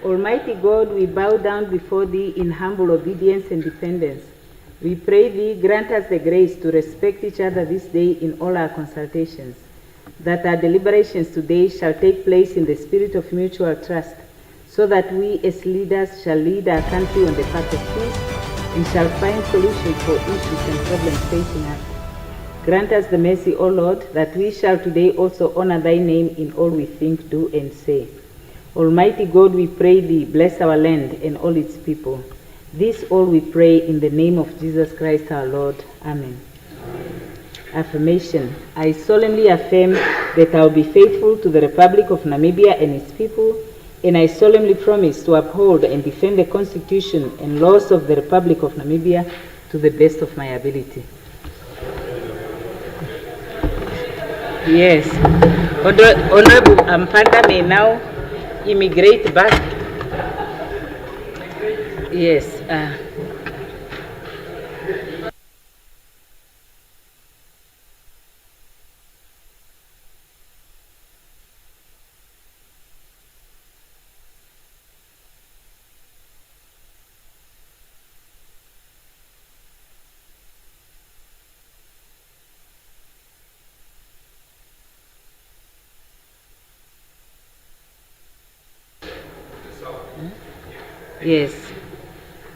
Almighty God, we bow down before thee in humble obedience and dependence. We pray thee, grant us the grace to respect each other this day in all our consultations, that our deliberations today shall take place in the spirit of mutual trust, so that we as leaders shall lead our country on the path of peace and shall find solutions for issues and problems facing us. Grant us the mercy, O Lord, that we shall today also honor thy name in all we think, do, and say. Almighty God, we pray thee, bless our land and all its people. This all we pray in the name of Jesus Christ our Lord. Amen. Affirmation. I solemnly affirm that I will be faithful to the Republic of Namibia and its people, and I solemnly promise to uphold and defend the Constitution and laws of the Republic of Namibia to the best of my ability. Yes. Honorable Ampanda may now immigrate back. Yes. Yes.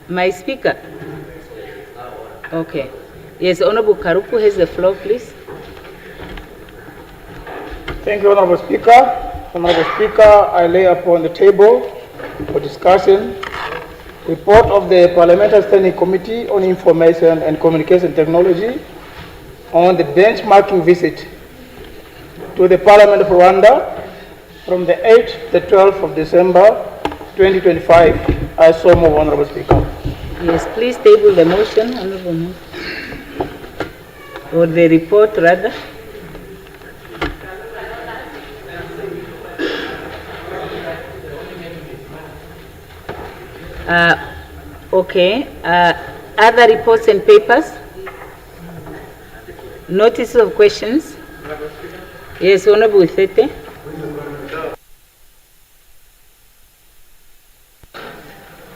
My speaker. Okay. Yes, Honorable Karupu has the floor, please. Thank you, Honorable Speaker. Honorable Speaker, I lay upon the table for discussion report of the Parliamentary Standing Committee on Information and Communication Technology on the benchmarking visit to the Parliament of Rwanda from the 8th to the 12th of December 2025. I so move, Honorable Speaker. Yes, please table the motion, Honorable Moon. Or the report, rather. Okay. Other reports and papers? Notice of questions? Yes, Honorable Thete.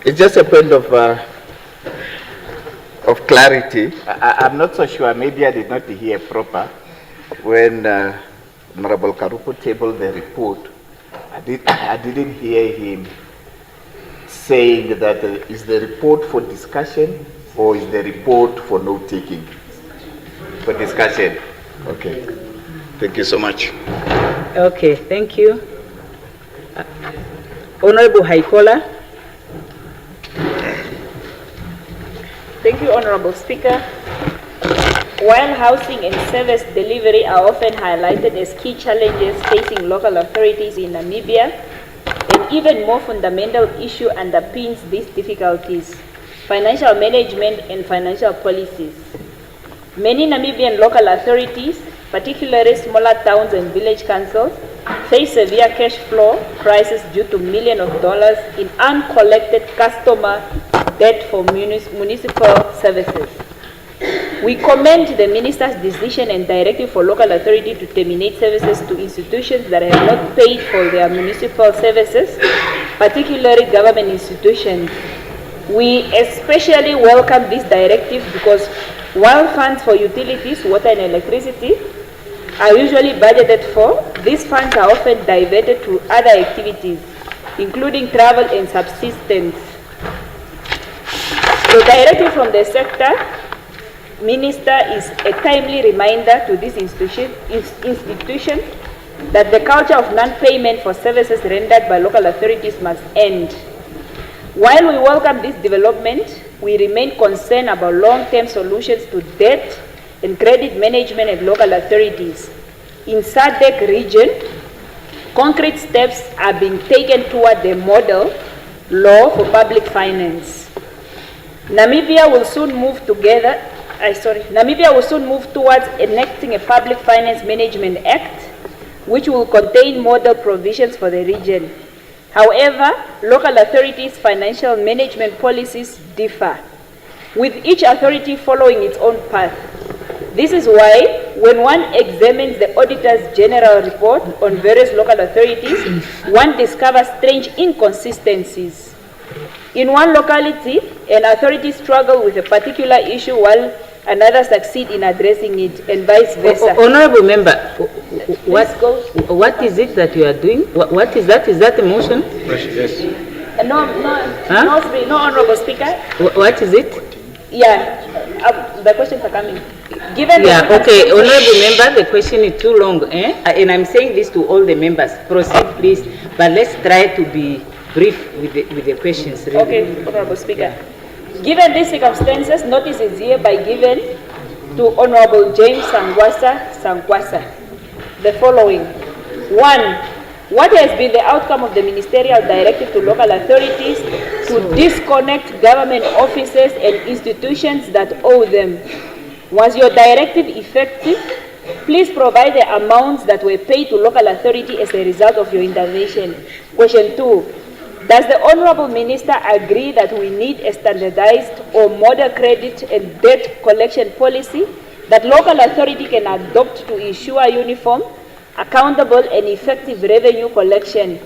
It's just a point of clarity. I'm not so sure. Maybe I did not hear proper when Honorable Karupu tabled the report. I didn't hear him saying that is the report for discussion or is the report for note taking? For discussion. Okay. Thank you so much. Okay, thank you. Honorable Haikola. Thank you, Honorable Speaker. While housing and service delivery are often highlighted as key challenges facing local authorities in Namibia, an even more fundamental issue underpins these difficulties: financial management and financial policies. Many Namibian local authorities, particularly smaller towns and village councils, face severe cash flow crisis due to millions of dollars in uncollected customer debt for municipal services. We commend the Minister's decision and directive for local authority to terminate services to institutions that have not paid for their municipal services, particularly government institutions. We especially welcome this directive because while funds for utilities, water and electricity, are usually budgeted for, these funds are often diverted to other activities, including travel and subsistence. The directive from the sector minister is a timely reminder to this institution that the culture of non-payment for services rendered by local authorities must end. While we welcome this development, we remain concerned about long-term solutions to debt and credit management at local authorities. In SADC region, concrete steps are being taken toward the model law for public finance. Namibia will soon move towards enacting a Public Finance Management Act, which will contain model provisions for the region. However, local authorities' financial management policies differ, with each authority following its own path. This is why when one examines the Auditor's General report on various local authorities, one discovers strange inconsistencies. In one locality, an authority struggles with a particular issue while another succeeds in addressing it, and vice versa. Honorable member, what is it that you are doing? What is that? Is that a motion? No, Honorable Speaker. What is it? Yeah, the questions are coming. Okay, Honorable member, the question is too long, and I'm saying this to all the members. Proceed, please, but let's try to be brief with the questions. Really. Okay, Honorable Speaker. Given these circumstances, notice is hereby given to Honorable James Sangwasa. The following. 1. What has been the outcome of the ministerial directive to local authorities to disconnect government offices and institutions that owe them? Was your directive effective? Please provide the amounts that were paid to local authority as a result of your intervention. Question 2. Does the Honorable Minister agree that we need a standardized or model credit and debt collection policy that local authority can adopt to ensure uniform, accountable and effective revenue collection,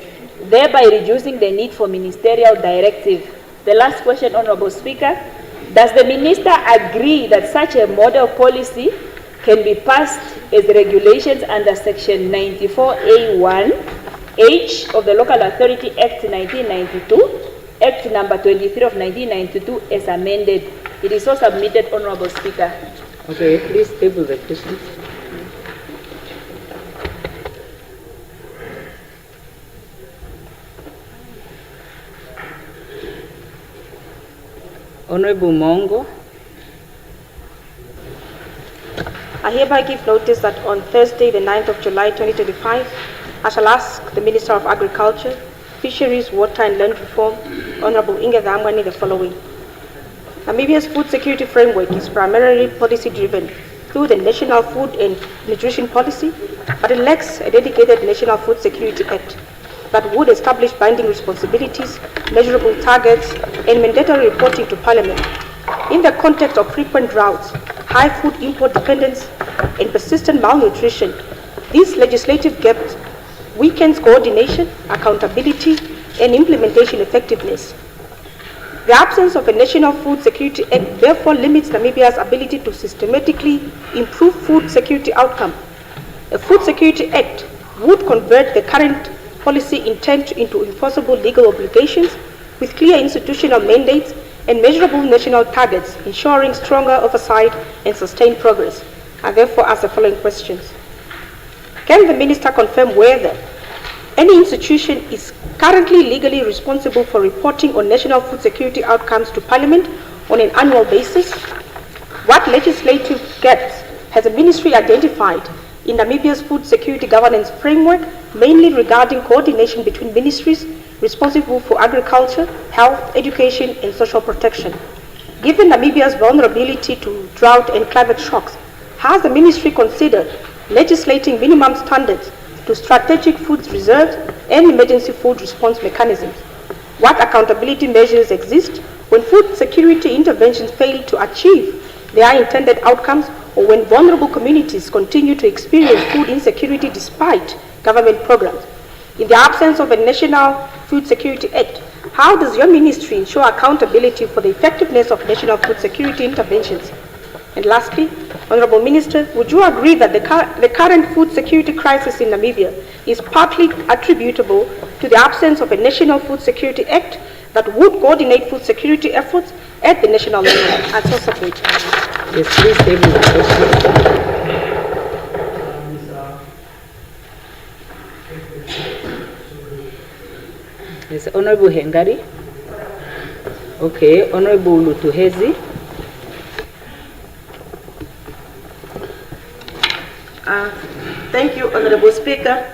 thereby reducing the need for ministerial directive? The last question, Honorable Speaker. Does the Minister agree that such a model policy can be passed as regulations under Section 94A1 H of the Local Authority Act 1992, Act number 23 of 1992 as amended? It is so submitted, Honorable Speaker. Okay, please table the question. Honorable Mongo. I hereby give notice that on Thursday, the 9th of July 2025, I shall ask the Minister of Agriculture, Fisheries, Water and Land Reform, Honorable Inge Dhamwani, the following. Namibia's food security framework is primarily policy-driven through the National Food and Nutrition Policy, but it lacks a dedicated National Food Security Act that would establish binding responsibilities, measurable targets, and mandatory reporting to Parliament. In the context of frequent droughts, high food import dependence, and persistent malnutrition, these legislative gaps weakens coordination, accountability, and implementation effectiveness. The absence of a National Food Security Act therefore limits Namibia's ability to systematically improve food security outcome. A Food Security Act would convert the current policy intent into enforceable legal obligations with clear institutional mandates and measurable national targets, ensuring stronger oversight and sustained progress. I therefore ask the following questions. Can the Minister confirm whether any institution is currently legally responsible for reporting on national food security outcomes to Parliament on an annual basis? What legislative gaps has the Ministry identified in Namibia's food security governance framework, mainly regarding coordination between ministries responsible for agriculture, health, education, and social protection? Given Namibia's vulnerability to drought and climate shocks, has the Ministry considered legislating minimum standards to strategic food reserves and emergency food response mechanisms? What accountability measures exist when food security interventions fail to achieve their intended outcomes, or when vulnerable communities continue to experience food insecurity despite government programs? In the absence of a National Food Security Act, how does your ministry ensure accountability for the effectiveness of national food security interventions? And lastly, Honorable Minister, would you agree that the current food security crisis in Namibia is partly attributable to the absence of a National Food Security Act that would coordinate food security efforts at the national level? I so submit. Yes, please table the question. Yes, Honorable Hengari. Okay, Honorable Lutuhezi. Thank you, Honorable Speaker.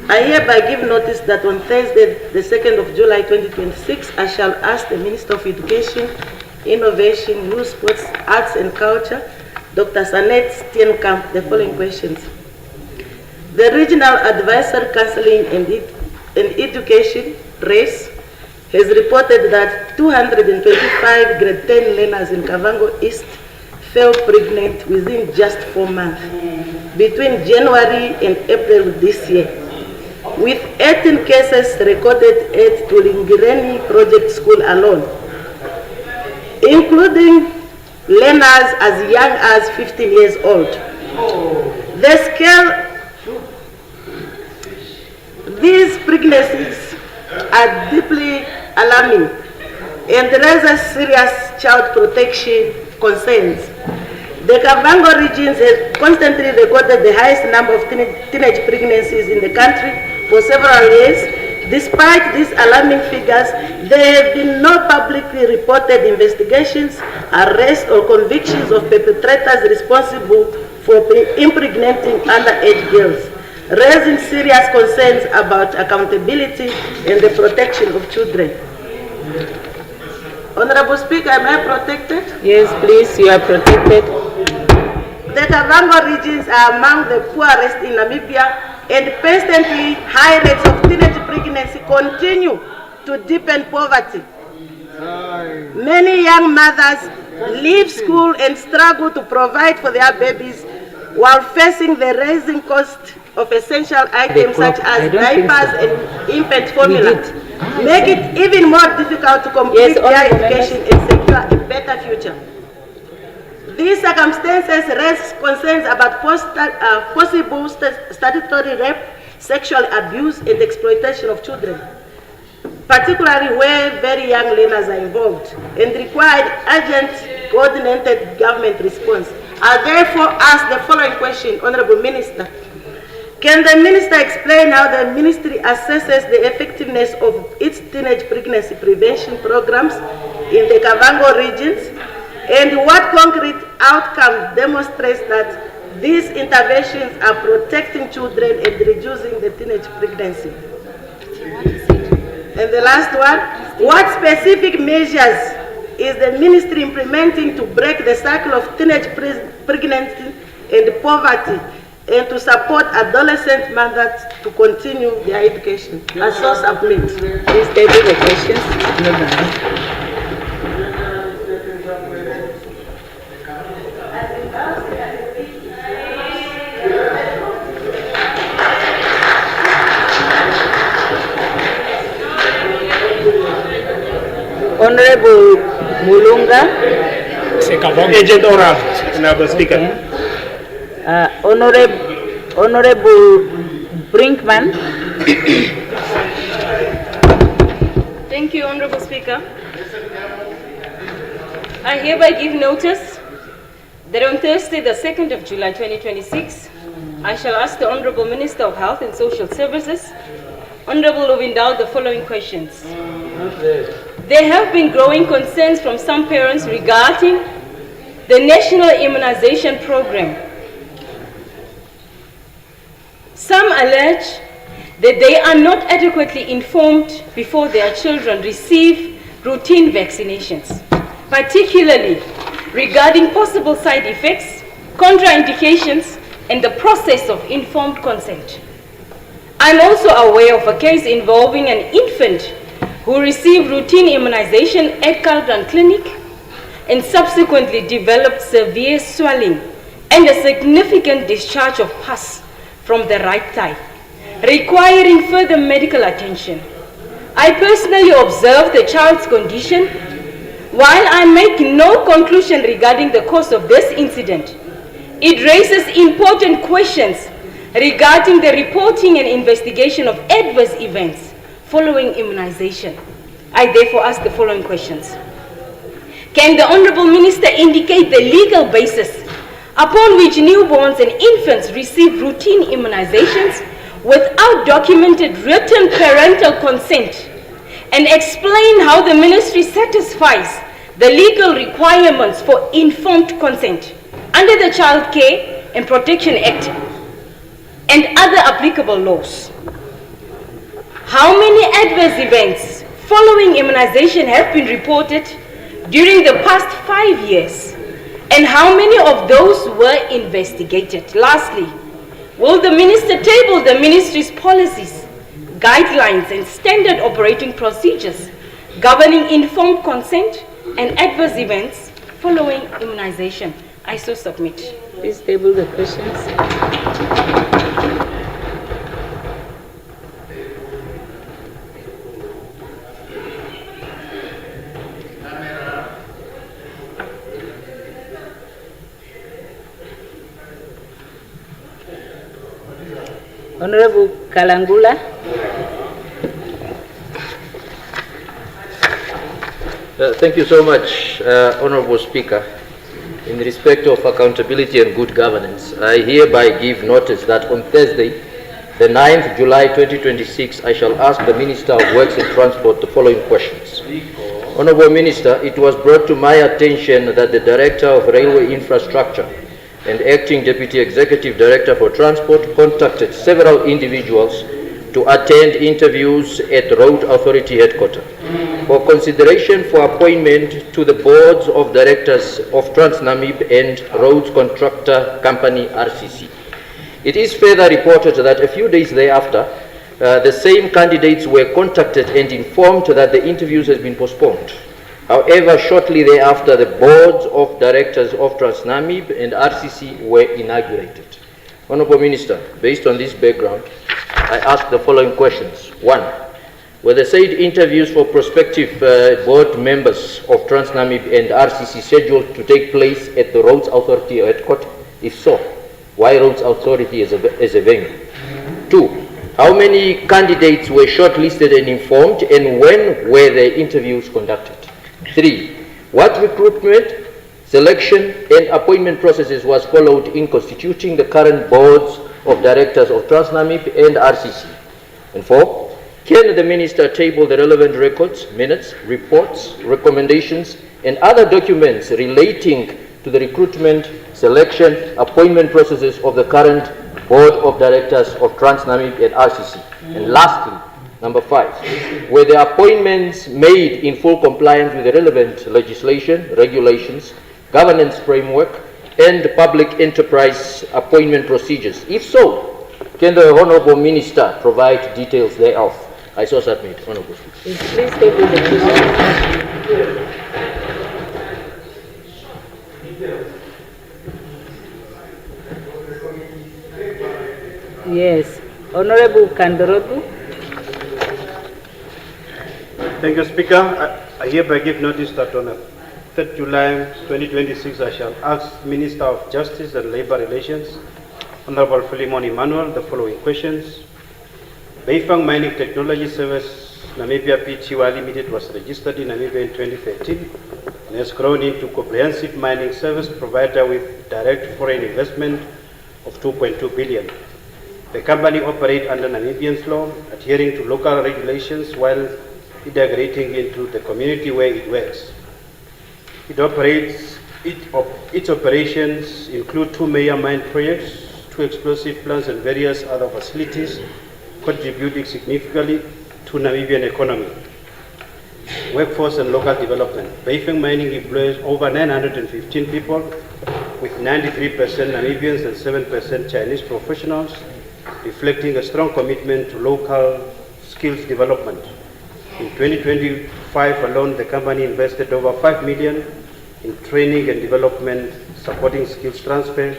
I hereby give notice that on Thursday, the 2nd of July 2026, I shall ask the Minister of Education, Innovation, Youth, Sports, Arts and Culture, Dr. Sanet Steenkamp, the following questions. The Regional Advisory Counseling and Education, RACE, has reported that 225 grade 10 learners in Kavango East fell pregnant within just 4 months, between January and April this year, with 18 cases recorded at Tulingireni Project School alone, including learners as young as 15 years old. These pregnancies are deeply alarming and raises serious child protection concerns. The Kavango regions have constantly recorded the highest number of teenage pregnancies in the country for several years. Despite these alarming figures, there have been no publicly reported investigations, arrests, or convictions of perpetrators responsible for impregnating underage girls, raising serious concerns about accountability and the protection of children. Honorable Speaker, am I protected? Yes, please, you are protected. The Kavango regions are among the poorest in Namibia, and persistently high rates of teenage pregnancy continue to deepen poverty. Many young mothers leave school and struggle to provide for their babies while facing the rising cost of essential items such as diapers and infant formula, make it even more difficult to complete their education and secure a better future. These circumstances raise concerns about possible statutory rape, sexual abuse, and exploitation of children, particularly where very young learners are involved, and required urgent, coordinated government response. I therefore ask the following question, Honorable Minister. Can the Minister explain how the Ministry assesses the effectiveness of its teenage pregnancy prevention programs in the Kavango regions, and what concrete outcome demonstrates that these interventions are protecting children and reducing the teenage pregnancy? And the last one, what specific measures is the Ministry implementing to break the cycle of teenage pregnancy and poverty, and to support adolescent mothers to continue their education? I so submit. Please table the questions. Honorable Mulunga. Agent Oral, Honorable Speaker. Honorable Brinkman. Thank you, Honorable Speaker. I hereby give notice that on Thursday, the 2nd of July 2026, I shall ask the Honorable Minister of Health and Social Services, Honorable Lovindal, the following questions. There have been growing concerns from some parents regarding the National Immunization Program. Some allege that they are not adequately informed before their children receive routine vaccinations, particularly regarding possible side effects, contraindications, and the process of informed consent. I'm also aware of a case involving an infant who received routine immunization at Calgran Clinic and subsequently developed severe swelling and a significant discharge of pus from the right thigh, requiring further medical attention. I personally observed the child's condition. While I make no conclusion regarding the cause of this incident, it raises important questions regarding the reporting and investigation of adverse events following immunization. I therefore ask the following questions. Can the Honorable Minister indicate the legal basis upon which newborns and infants receive routine immunizations without documented written parental consent, and explain how the Ministry satisfies the legal requirements for informed consent under the Child Care and Protection Act and other applicable laws? How many adverse events following immunization have been reported during the past 5 years, and how many of those were investigated? Lastly, will the Minister table the Ministry's policies, guidelines, and standard operating procedures governing informed consent and adverse events following immunization? I so submit. Please table the questions. Honorable Kalangula. Thank you so much, Honorable Speaker. In respect of accountability and good governance, I hereby give notice that on Thursday, the 9th July 2026, I shall ask the Minister of Works and Transport the following questions. Honorable Minister, it was brought to my attention that the Director of Railway Infrastructure and Acting Deputy Executive Director for Transport contacted several individuals to attend interviews at Road Authority headquarters for consideration for appointment to the boards of directors of TransNamib and Roads Contractor Company RCC. It is further reported that a few days thereafter, the same candidates were contacted and informed that the interviews has been postponed. However, shortly thereafter, the boards of directors of TransNamib and RCC were inaugurated. Honorable Minister, based on this background, I ask the following questions. 1. Were the said interviews for prospective board members of TransNamib and RCC scheduled to take place at the Roads Authority headquarters? If so, why Roads Authority as a venue? 2. How many candidates were shortlisted and informed, and when were the interviews conducted? 3. What recruitment, selection, and appointment processes was followed in constituting the current boards of directors of TransNamib and RCC? And 4. Can the Minister table the relevant records, minutes, reports, recommendations, and other documents relating to the recruitment, selection, appointment processes of the current board of directors of TransNamib and RCC? And lastly, number 5, were the appointments made in full compliance with the relevant legislation, regulations, governance framework, and public enterprise appointment procedures? If so, can the Honourable Minister provide details thereof? I so submit, Honourable Speaker. Please table the question. Yes. Honorable Kandorogu. Thank you, Speaker. I hereby give notice that on 3rd July 2026, I shall ask Minister of Justice and Labour Relations, Honorable Philemon Emmanuel, the following questions. Beifang Mining Technology Service Namibia Pty Limited was registered in Namibia in 2013 and has grown into comprehensive mining service provider with direct foreign investment of 2.2 billion. The company operates under Namibian law, adhering to local regulations while integrating into the community where it works. Its operations include 2 major mine projects, 2 explosive plants, and various other facilities, contributing significantly to Namibian economy, workforce, and local development. Beifang Mining employs over 915 people, with 93% Namibians and 7% Chinese professionals, reflecting a strong commitment to local skills development. In 2025 alone, the company invested over 5 million in training and development, supporting skills transfer,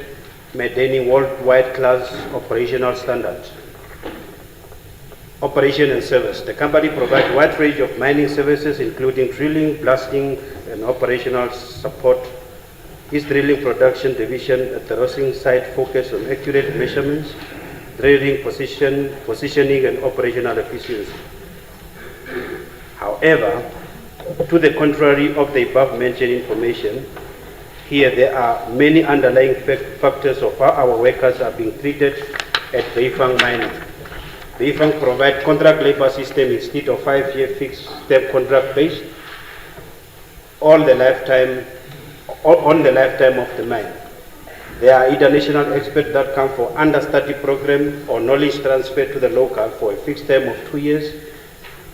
maintaining worldwide class operational standards. Operation and service. The company provides a wide range of mining services, including drilling, blasting, and operational support. Its drilling production division at the Rossing site focuses on accurate measurements, drilling positioning, and operational efficiency. However, to the contrary of the above mentioned information, here there are many underlying factors of how our workers are being treated at Beifang Mining. Beifang provides contract labor system instead of 5-year fixed term contract based on the lifetime of the mine. There are international experts that come for understudy program or knowledge transfer to the local for a fixed term of 2 years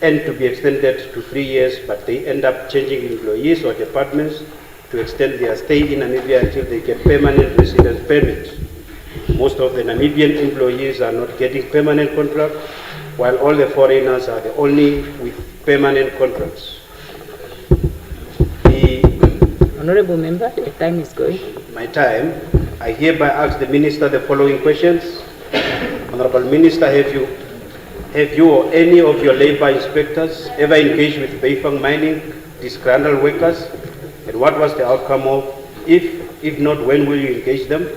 and to be extended to 3 years, but they end up changing employees or departments to extend their stay in Namibia until they get permanent residence permits. Most of the Namibian employees are not getting permanent contract, while all the foreigners are the only with permanent contracts. Honorable Member, the time is going. my time, I hereby ask the Minister the following questions. Honorable Minister, have you or any of your labor inspectors ever engaged with Beifang mining disgruntled workers? And what was the outcome of? If not, when will you engage them?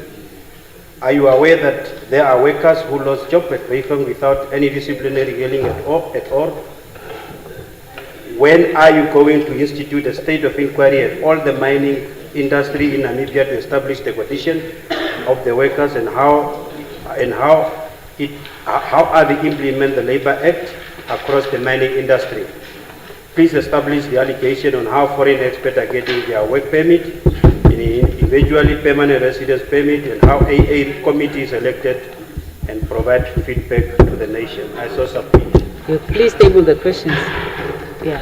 Are you aware that there are workers who lost jobs at Beifang without any disciplinary hearing at all? When are you going to institute a state of inquiry at all the mining industry in Namibia to establish the condition of the workers and how are they implement the Labour Act across the mining industry? Please establish the allegation on how foreign experts are getting their work permit, individually permanent residence permit, and how AA committee is elected, and provide feedback to the nation. I so submit. Please table the questions. Yeah.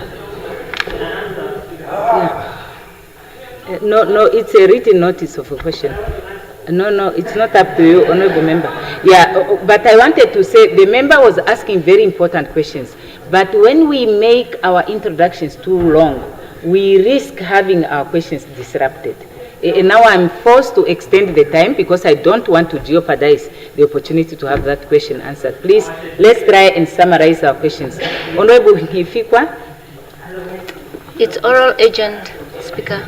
No, it's a written notice of a question. No, it's not up to you, honorable member. Yeah, but I wanted to say the member was asking very important questions. But when we make our introductions too long, we risk having our questions disrupted. And now I'm forced to extend the time because I don't want to jeopardize the opportunity to have that question answered. Please, let's try and summarize our questions. Honorable Hifikwa. It's oral agent, Speaker.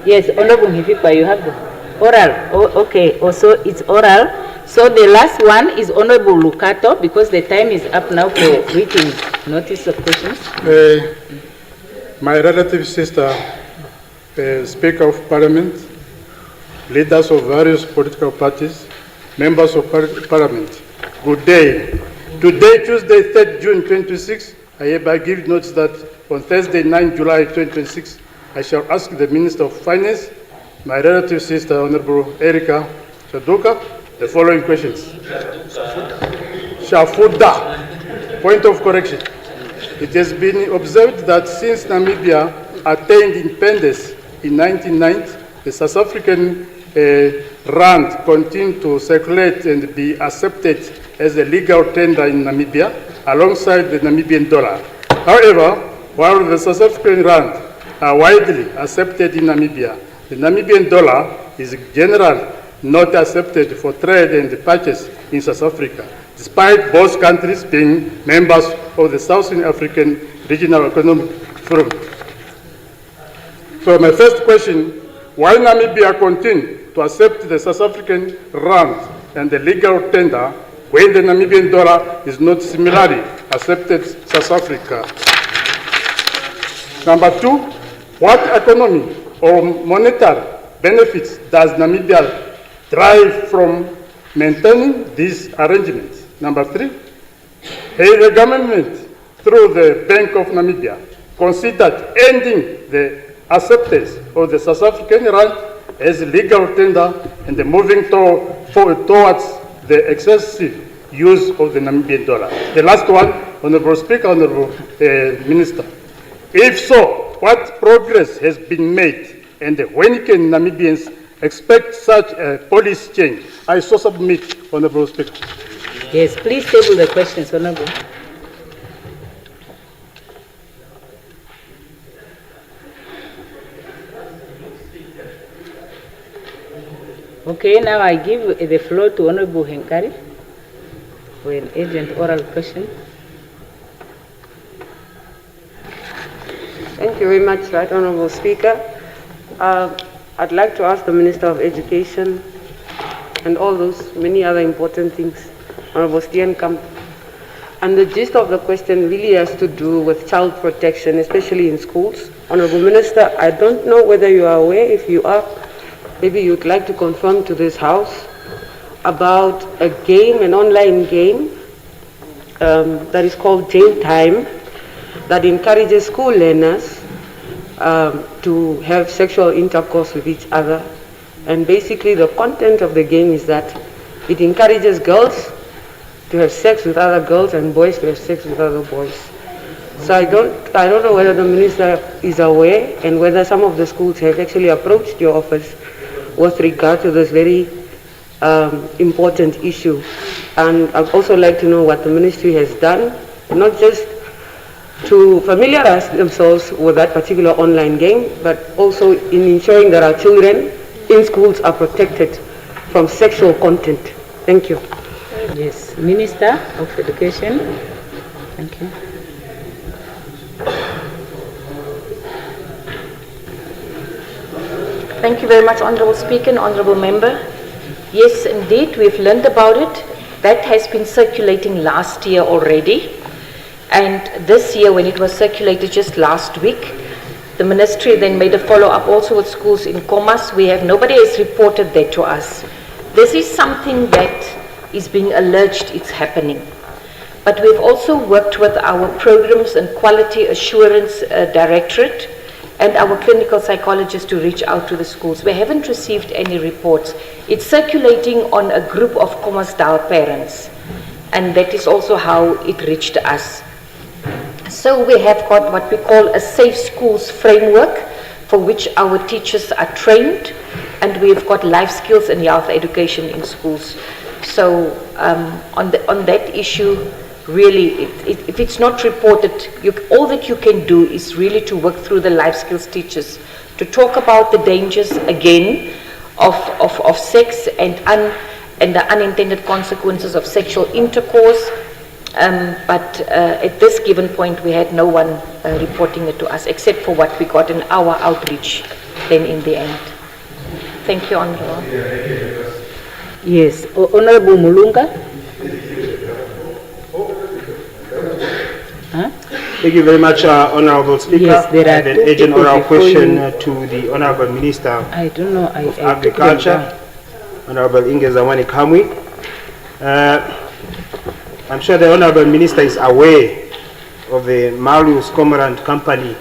Yes, Honorable Hifikwa, you have the oral. Oh, okay, also it's oral. So the last one is Honorable Lukato because the time is up now for written notice of questions. My relative sister, Speaker of Parliament, leaders of various political parties, members of Parliament, good day. Today, Tuesday, 3rd June 2026, I hereby give notice that on Thursday, 9 July 2026, I shall ask the Minister of Finance, my relative sister, Honorable Erika Shaduka, the following questions. Shafuda. Point of correction. It has been observed that since Namibia attained independence in 1990, the South African rand continued to circulate and be accepted as a legal tender in Namibia alongside the Namibian dollar. However, while the South African rand are widely accepted in Namibia, the Namibian dollar is generally not accepted for trade and purchase in South Africa, despite both countries being members of the Southern African Regional Economic Forum. So my first question, why Namibia continue to accept the South African rand and the legal tender when the Namibian dollar is not similarly accepted in South Africa? Number two, what economic or monetary benefits does Namibia derive from maintaining these arrangements? Number three, has the government, through the Bank of Namibia, considered ending the acceptance of the South African rand as legal tender and moving towards the excessive use of the Namibian dollar? The last one, Honorable Speaker, Honorable Minister. If so, what progress has been made and when can Namibians expect such a policy change? I so submit, Honorable Speaker. Yes, please table the questions, Honorable. Okay, now I give the floor to Honorable Henkari for an urgent oral question. Thank you very much, Right Honorable Speaker. I'd like to ask the Minister of Education and all those many other important things, Honorable Steenkamp. And the gist of the question really has to do with child protection, especially in schools. Honorable Minister, I don't know whether you are aware. If you are, maybe you'd like to confirm to this House about a game, an online game that is called Jail Time, that encourages school learners to have sexual intercourse with each other. And basically the content of the game is that it encourages girls to have sex with other girls and boys to have sex with other boys. So I don't know whether the Minister is aware and whether some of the schools have actually approached your office with regard to this very important issue. And I'd also like to know what the Ministry has done, not just to familiarize themselves with that particular online game, but also in ensuring that our children in schools are protected from sexual content. Thank you. Yes, Minister of Education. Thank you. Thank you very much, Honourable Speaker and Honourable Member. Yes, indeed, we've learned about it. That has been circulating last year already. And this year, when it was circulated just last week, the ministry then made a follow-up also with schools in Khomas. Nobody has reported that to us. This is something that is being alleged it's happening. But we've also worked with our Programs and Quality Assurance Directorate and our clinical psychologists to reach out to the schools. We haven't received any reports. It's circulating on a group of Khomasdal parents, and that is also how it reached us. So we have got what we call a safe schools framework for which our teachers are trained, and we've got life skills and health education in schools. So on that issue, really, if it's not reported, all that you can do is really to work through the life skills teachers to talk about the dangers again of sex and the unintended consequences of sexual intercourse. But at this given point, we had no one reporting it to us except for what we got in our outreach then in the end. Thank you, Honourable. Yes, Honourable Mulunga. Thank you very much, Honourable Speaker. Yes, there are I have an two urgent people oral before question you. to the Honourable Minister I don't know. of I took them Agriculture, down. Honourable Ingezamani Kamwi. I'm sure the Honourable Minister is aware of the Malus Cormorant Company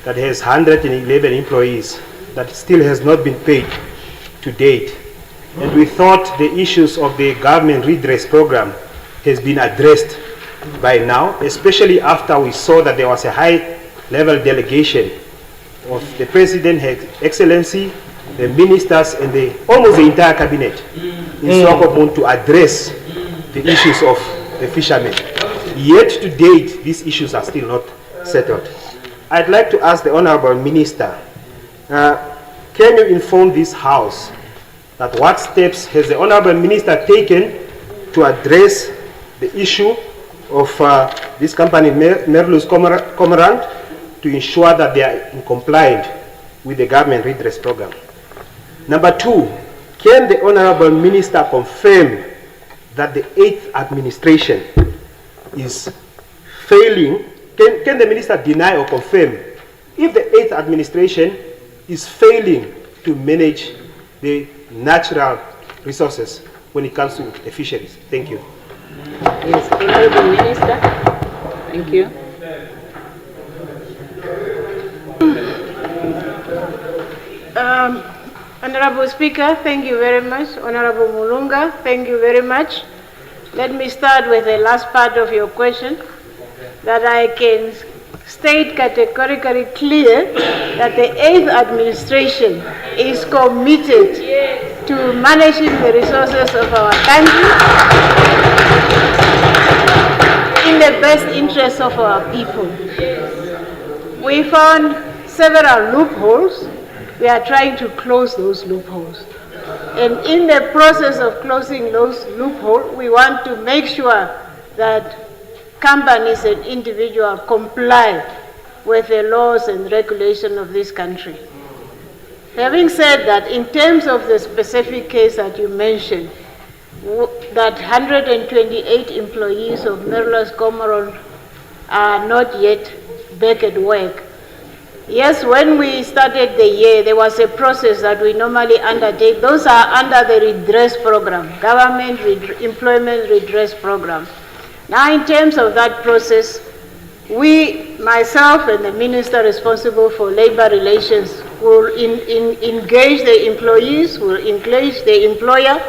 that has 111 employees that still has not been paid to date. And we thought the issues of the government redress program has been addressed by now, especially after we saw that there was a high-level delegation of the President, Her Excellency, the ministers, and almost the entire cabinet in Swakopmund to address the issues of the fishermen. Yet to date, these issues are still not settled. I'd like to ask the Honourable Minister, can you inform this House that what steps has the Honourable Minister taken to address the issue of this company, Merlus Cormorant, to ensure that they are in compliance with the government redress program? Number two, can the Honourable Minister confirm that the 8th administration is failing? Can the Minister deny or confirm if the 8th administration is failing to manage the natural resources when it comes to the fisheries? Thank you. Yes, Honourable Minister. Thank you. Honourable Speaker, thank you very much. Honourable Mulunga, thank you very much. Let me start with the last part of your question, that I can state categorically clear that the 8th administration is committed to managing the resources of our country in the best interest of our people. We found several loopholes. We are trying to close those loopholes. And in the process of closing those loopholes, we want to make sure that companies and individuals comply with the laws and regulations of this country. Having said that, in terms of the specific case that you mentioned, that 128 employees of Merlus Cormorant are not yet back at work. Yes, when we started the year, there was a process that we normally undertake. Those are under the redress program, Government Employment Redress Program. Now, in terms of that process, myself and the minister responsible for labor relations will engage the employees, will engage the employer,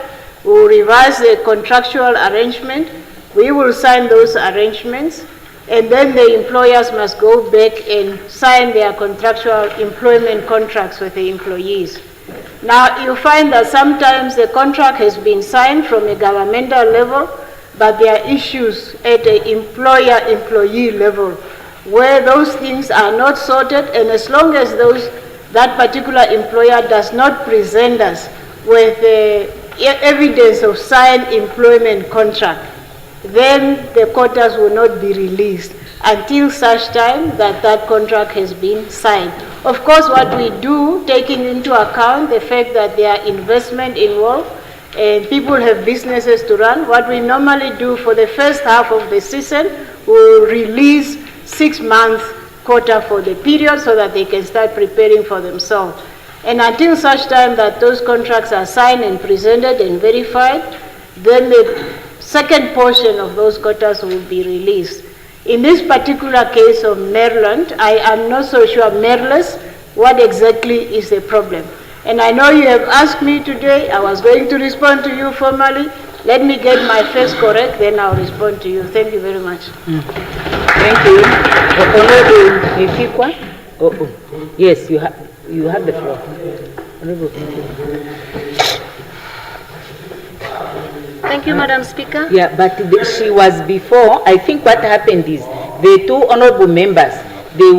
will revise the contractual arrangement. We will sign those arrangements, and then the employers must go back and sign their contractual employment contracts with the employees. Now, you find that sometimes the contract has been signed from a governmental level, but there are issues at the employer-employee level where those things are not sorted, and as long as that particular employer does not present us with evidence of signed employment contract, then the quotas will not be released until such time that that contract has been signed. Of course, what we do, taking into account the fact that there are investment involved and people have businesses to run, what we normally do for the first half of the season, we'll release 6 months quota for the period so that they can start preparing for themselves. And until such time that those contracts are signed and presented and verified, then the second portion of those quotas will be released. In this particular case of Maryland, I am not so sure, Maryland, what exactly is the problem. And I know you have asked me today, I was going to respond to you formally. Let me get my first correct, then I'll respond to you. Thank you very much. Thank you. Honorable Ifikwa? Yes, you have the floor. Honorable Thank you, Madam Speaker. Yeah, but she was before. I think what happened is the two honorable members, they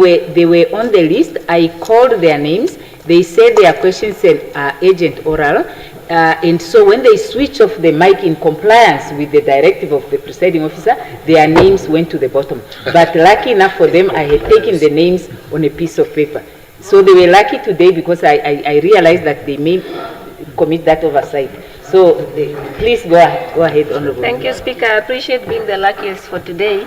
were on the list. I called their names. They said their questions said agent oral. And so when they switched off the mic in compliance with the directive of the presiding officer, their names went to the bottom. But lucky enough for them, I had taken the names on a piece of paper. So they were lucky today because I realized that they may commit that oversight. So please go ahead, Honorable. Thank you, Speaker. I appreciate being the luckiest for today.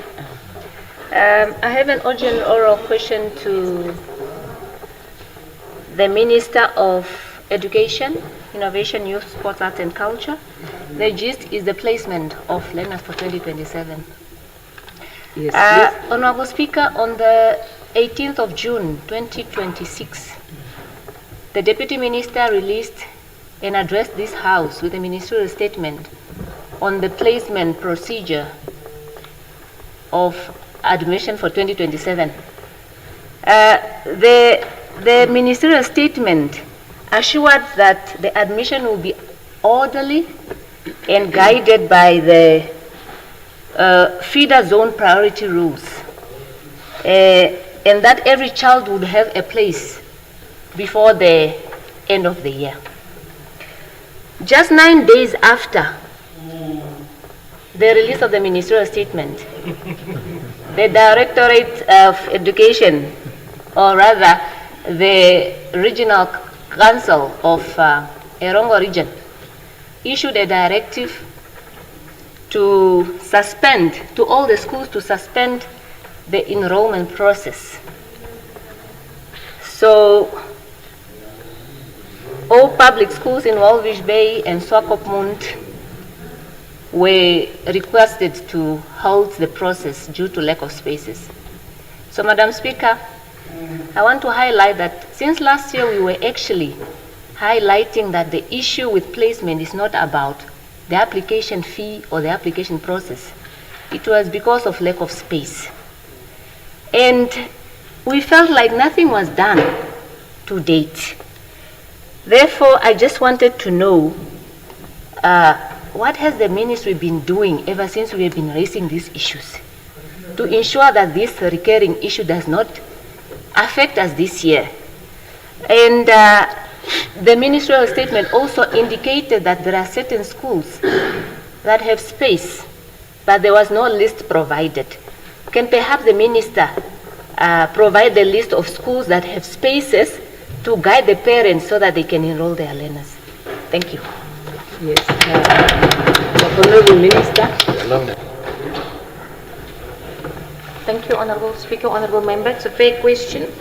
I have an urgent oral question to the Minister of Education, Innovation, Youth, Sports, Arts and Culture. The gist is the placement of learners for 2027. Yes, Honorable Speaker, on the 18th of June 2026, the Deputy Minister released and addressed this House with a ministerial statement on the placement procedure of admission for 2027. The ministerial statement assured that the admission will be orderly and guided by the feeder zone priority rules, and that every child would have a place before the end of the year. Just 9 days after the release of the ministerial statement, the Directorate of Education, or rather the Regional Council of Erongo Region, issued a directive to suspend, to all the schools to suspend the enrollment process. So all public schools in Walvis Bay and Swakopmund were requested to halt the process due to lack of spaces. So, Madam Speaker, I want to highlight that since last year we were actually highlighting that the issue with placement is not about the application fee or the application process. It was because of lack of space. And we felt like nothing was done to date. Therefore, I just wanted to know what has the ministry been doing ever since we have been raising these issues to ensure that this recurring issue does not affect us this year. And the ministerial statement also indicated that there are certain schools that have space, but there was no list provided. Can perhaps the minister provide the list of schools that have spaces to guide the parents so that they can enroll their learners? Thank you. Yes. Honorable Minister. Thank you, Honorable Speaker, Honorable Member. It's a fair question.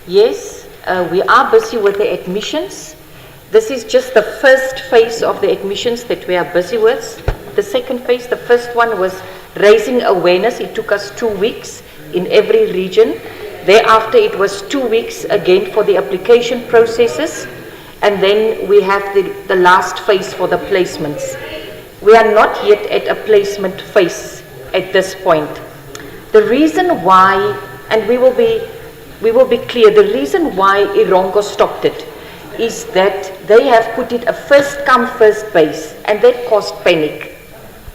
Yes, we are busy with the admissions. This is just the first phase of the admissions that we are busy with. The second phase, the first one was raising awareness. It took us 2 weeks in every region. Thereafter, it was 2 weeks again for the application processes. And then we have the last phase for the placements. We are not yet at a placement phase at this point. The reason why, and we will be clear, the reason why Erongo stopped it is that they have put it a first come first base, and that caused panic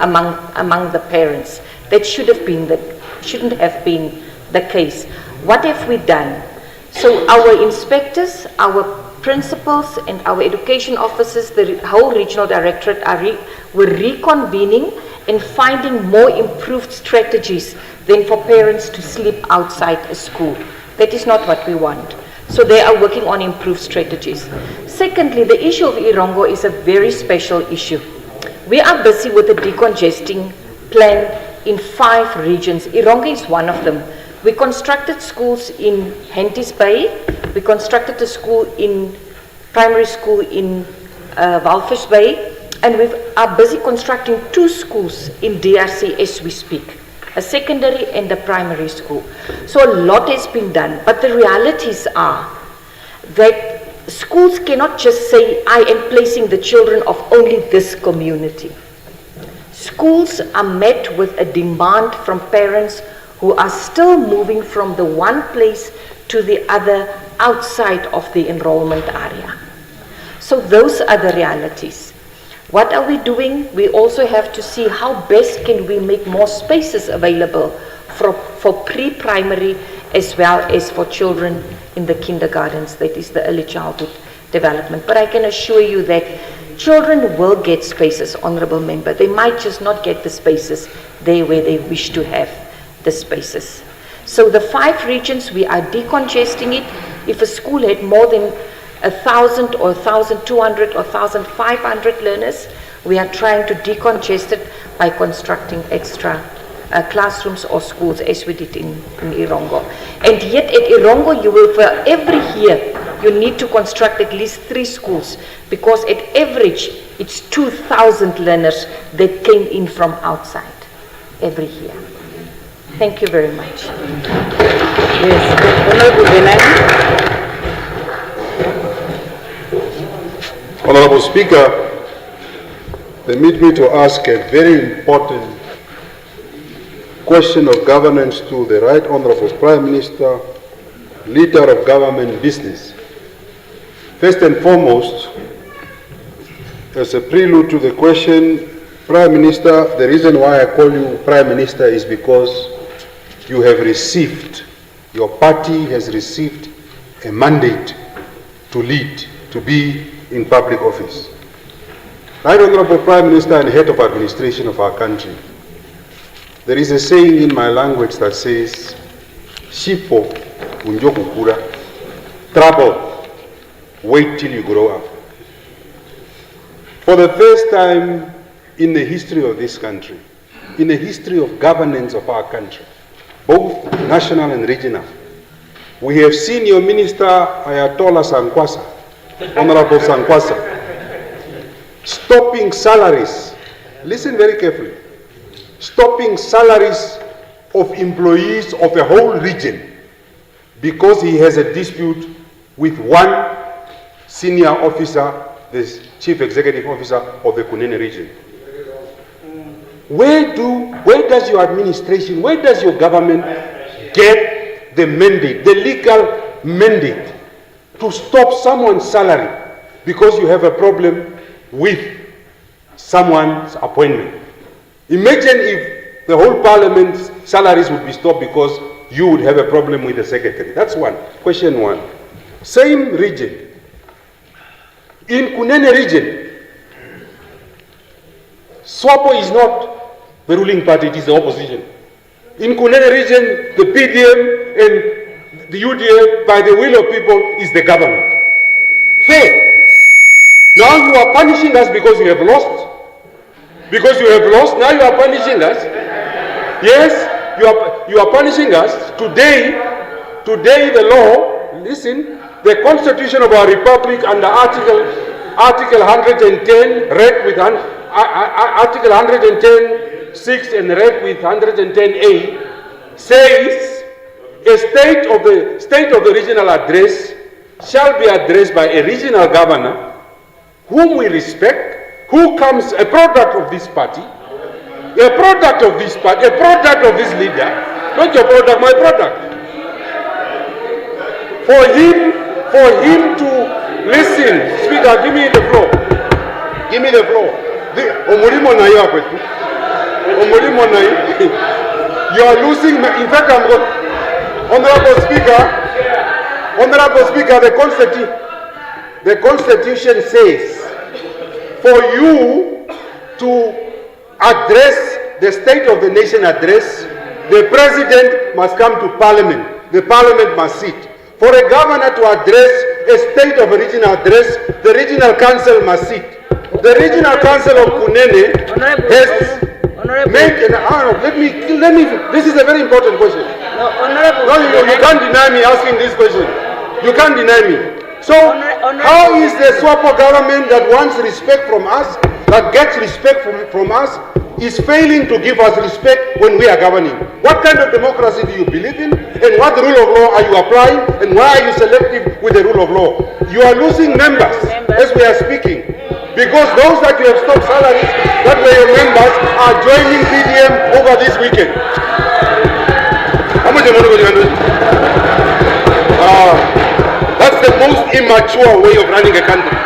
among the parents. That shouldn't have been the case. What have we done? So our inspectors, our principals and our education officers, the whole regional directorate were reconvening and finding more improved strategies than for parents to sleep outside a school. That is not what we want. So they are working on improved strategies. Secondly, the issue of Irongo is a very special issue. We are busy with a decongesting plan in 5 regions. Irongo is one of them. We constructed schools in Henties Bay. We constructed a primary school in Walvis Bay. And we are busy constructing 2 schools in DRC as we speak, a secondary and a primary school. So a lot has been done, but the realities are that schools cannot just say, I am placing the children of only this community. Schools are met with a demand from parents who are still moving from the one place to the other outside of the enrollment area. So those are the realities. What are we doing? We also have to see how best can we make more spaces available for pre-primary as well as for children in the kindergartens, that is the early childhood development. But I can assure you that children will get spaces, Honourable Member. They might just not get the spaces there where they wish to have the spaces. So the 5 regions, we are decongesting it. If a school had more than 1,000 or 1,200 or 1,500 learners, we are trying to decongest it by constructing extra classrooms or schools as we did in Irongo. And yet at Irongo, you will, for every year, you need to construct at least 3 schools, because at average, it's 2,000 learners that came in from outside every year. Thank you very much. Yes, Honorable Benani. Honorable Speaker, permit me to ask a very important question of governance to the Right Honorable Prime Minister, leader of government business. First and foremost, as a prelude to the question, Prime Minister, the reason why I call you Prime Minister is because you have received, your party has received a mandate to lead, to be in public office. Right Honorable Prime Minister and head of administration of our country, there is a saying in my language that says, Shipo unjokukura, trouble, wait till you grow up. For the first time in the history of this country, in the history of governance of our country, both national and regional, we have seen your minister, Ayatollah Sankwasa, Honorable Sankwasa, stopping salaries, listen very carefully, stopping salaries of employees of a whole region because he has a dispute with one senior officer, the chief executive officer of the Kunene region. Where does your administration, where does your government get the mandate, the legal mandate to stop someone's salary because you have a problem with someone's appointment? Imagine if the whole parliament's salaries would be stopped because you would have a problem with the secretary. That's one. Question 1. Same region. In Kunene region, SWAPO is not the ruling party, it is the opposition. In Kunene region, the PDM and the UDF, by the will of people, is the government. Fair. Now you are punishing us because you have lost. Because you have lost, now you are punishing us. Yes, you are punishing us. Today the law, listen, the constitution of our republic under Article 110, read with Article 110(6) and read with 110A, says a state of the regional address shall be addressed by a regional governor whom we respect, who comes a product of this party, a product of this party, a product of this leader, not your product, my product. For him to listen, Speaker, give me the floor. Give me the floor. You are losing, in fact, Honorable Speaker, the Constitution says for you to address the State of the Nation address, the President must come to Parliament. The Parliament must sit. For a governor to address a State of a Regional address, the Regional Council must sit. The Regional Council of Kunene has made an let me, this is a very important question. You can't deny me asking this question. You can't deny me. So, how is the SWAPO government that wants respect from us, that gets respect from us, is failing to give us respect when we are governing? What kind of democracy do you believe in? And what rule of law are you applying? And why are you selective with the rule of law? You are losing members as we are speaking. Because those that you have stopped salaries, that were your members, are joining PDM over this weekend. How much that's the most immature way of running a country.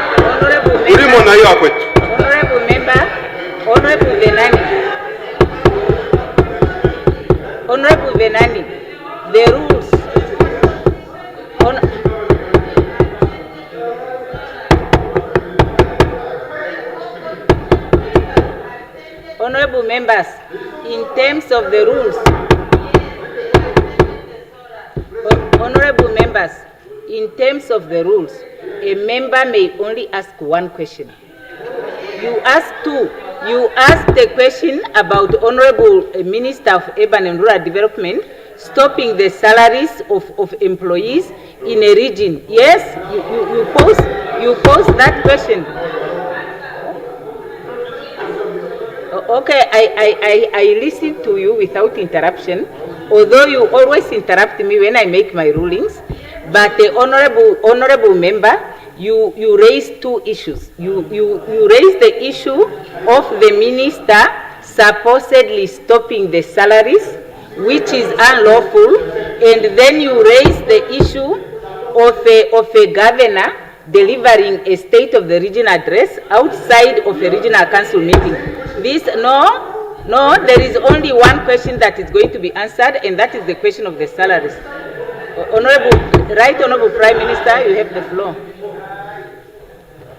Honorable Venani, the rules. Honorable members, in terms of the rules, honorable members, in terms of the rules, a member may only ask one question. You ask two. You asked a question about Honorable Minister of Urban and Rural Development stopping the salaries of employees in a region. Yes, you pose that question. Okay, I listen to you without interruption, although you always interrupt me when I make my rulings. But the honorable member, you raised two issues. You raised the issue of the minister supposedly stopping the salaries, which is unlawful, and then you raised the issue of a governor delivering a State of the Region address outside of a regional council meeting. No, there is only one question that is going to be answered, and that is the question of the salaries. Honorable Prime Minister, you have the floor.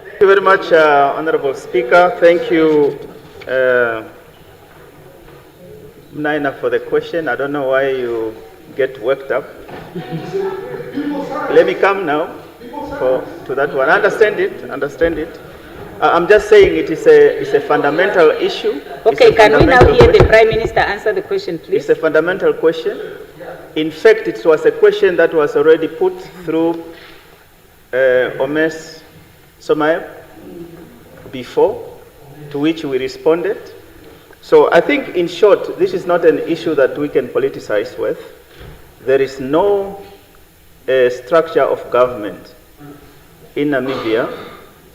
Thank you very much, Honorable Speaker. Thank you, Naina, for the question. I don't know why you get worked up. Let me come now to that one. Understand it. I'm just saying it's a fundamental issue. Okay, can we now hear the Prime Minister answer the question, please? It's a fundamental question. In fact, it was a question that was already put through Omes Somayev before, to which we responded. So I think, in short, this is not an issue that we can politicize with. There is no structure of government in Namibia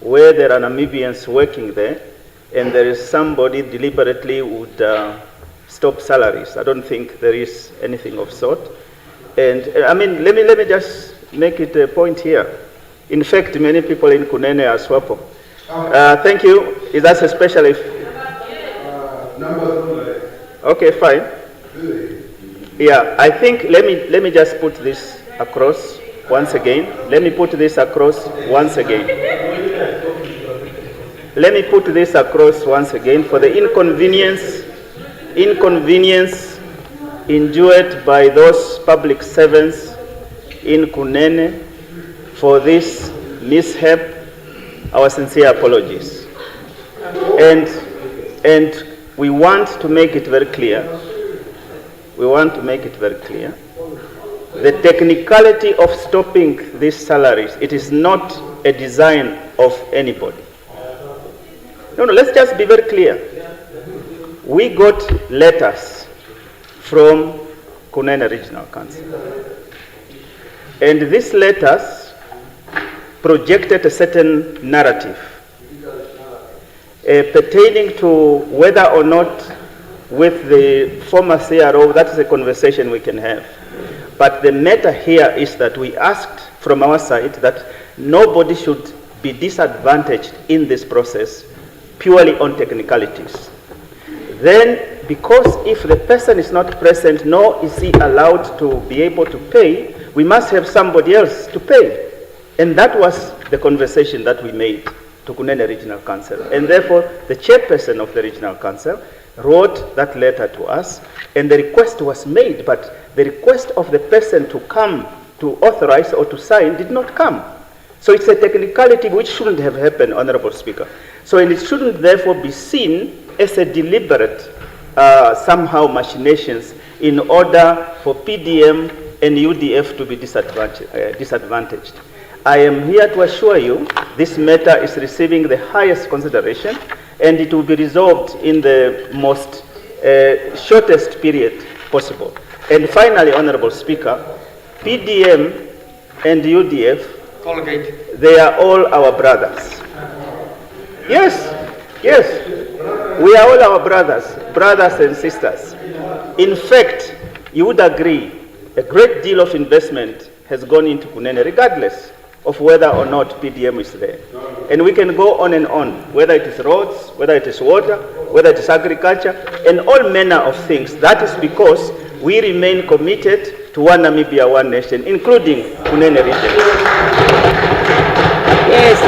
where there are Namibians working there and there is somebody deliberately would stop salaries. I don't think there is anything of sort. And I mean, let me just make it a point here. In fact, many people in Kunene are SWAPO. Thank you. Is that especially? Okay, fine. Yeah, I think let me just put this across once again. Let me put this across once again. Let me put this across once again for the inconvenience endured by those public servants in Kunene for this mishap. Our sincere apologies. And we want to make it very clear. The technicality of stopping these salaries, it is not a design of anybody. No, let's just be very clear. We got letters from Kunene Regional Council. And these letters projected a certain narrative pertaining to whether or not with the former CRO, that is a conversation we can have. But the matter here is that we asked from our side that nobody should be disadvantaged in this process purely on technicalities. Then because if the person is not present, nor is he allowed to be able to pay, we must have somebody else to pay. And that was the conversation that we made to Kunene Regional Council. And therefore, the chairperson of the Regional Council wrote that letter to us, and the request was made, but the request of the person to come to authorize or to sign did not come. So it's a technicality which shouldn't have happened, Honorable Speaker. So and it shouldn't therefore be seen as a deliberate somehow machinations in order for PDM and UDF to be disadvantaged. I am here to assure you this matter is receiving the highest consideration, and it will be resolved in the most shortest period possible. And finally, Honorable Speaker, PDM and UDF, Colgate, they are all our brothers. Yes, yes, we are all our brothers and sisters. In fact, you would agree, a great deal of investment has gone into Kunene, regardless of whether or not PDM is there. And we can go on and on, whether it is roads, whether it is water, whether it is agriculture, and all manner of things. That is because we remain committed to one Namibia, one nation, including Kunene region. Yes,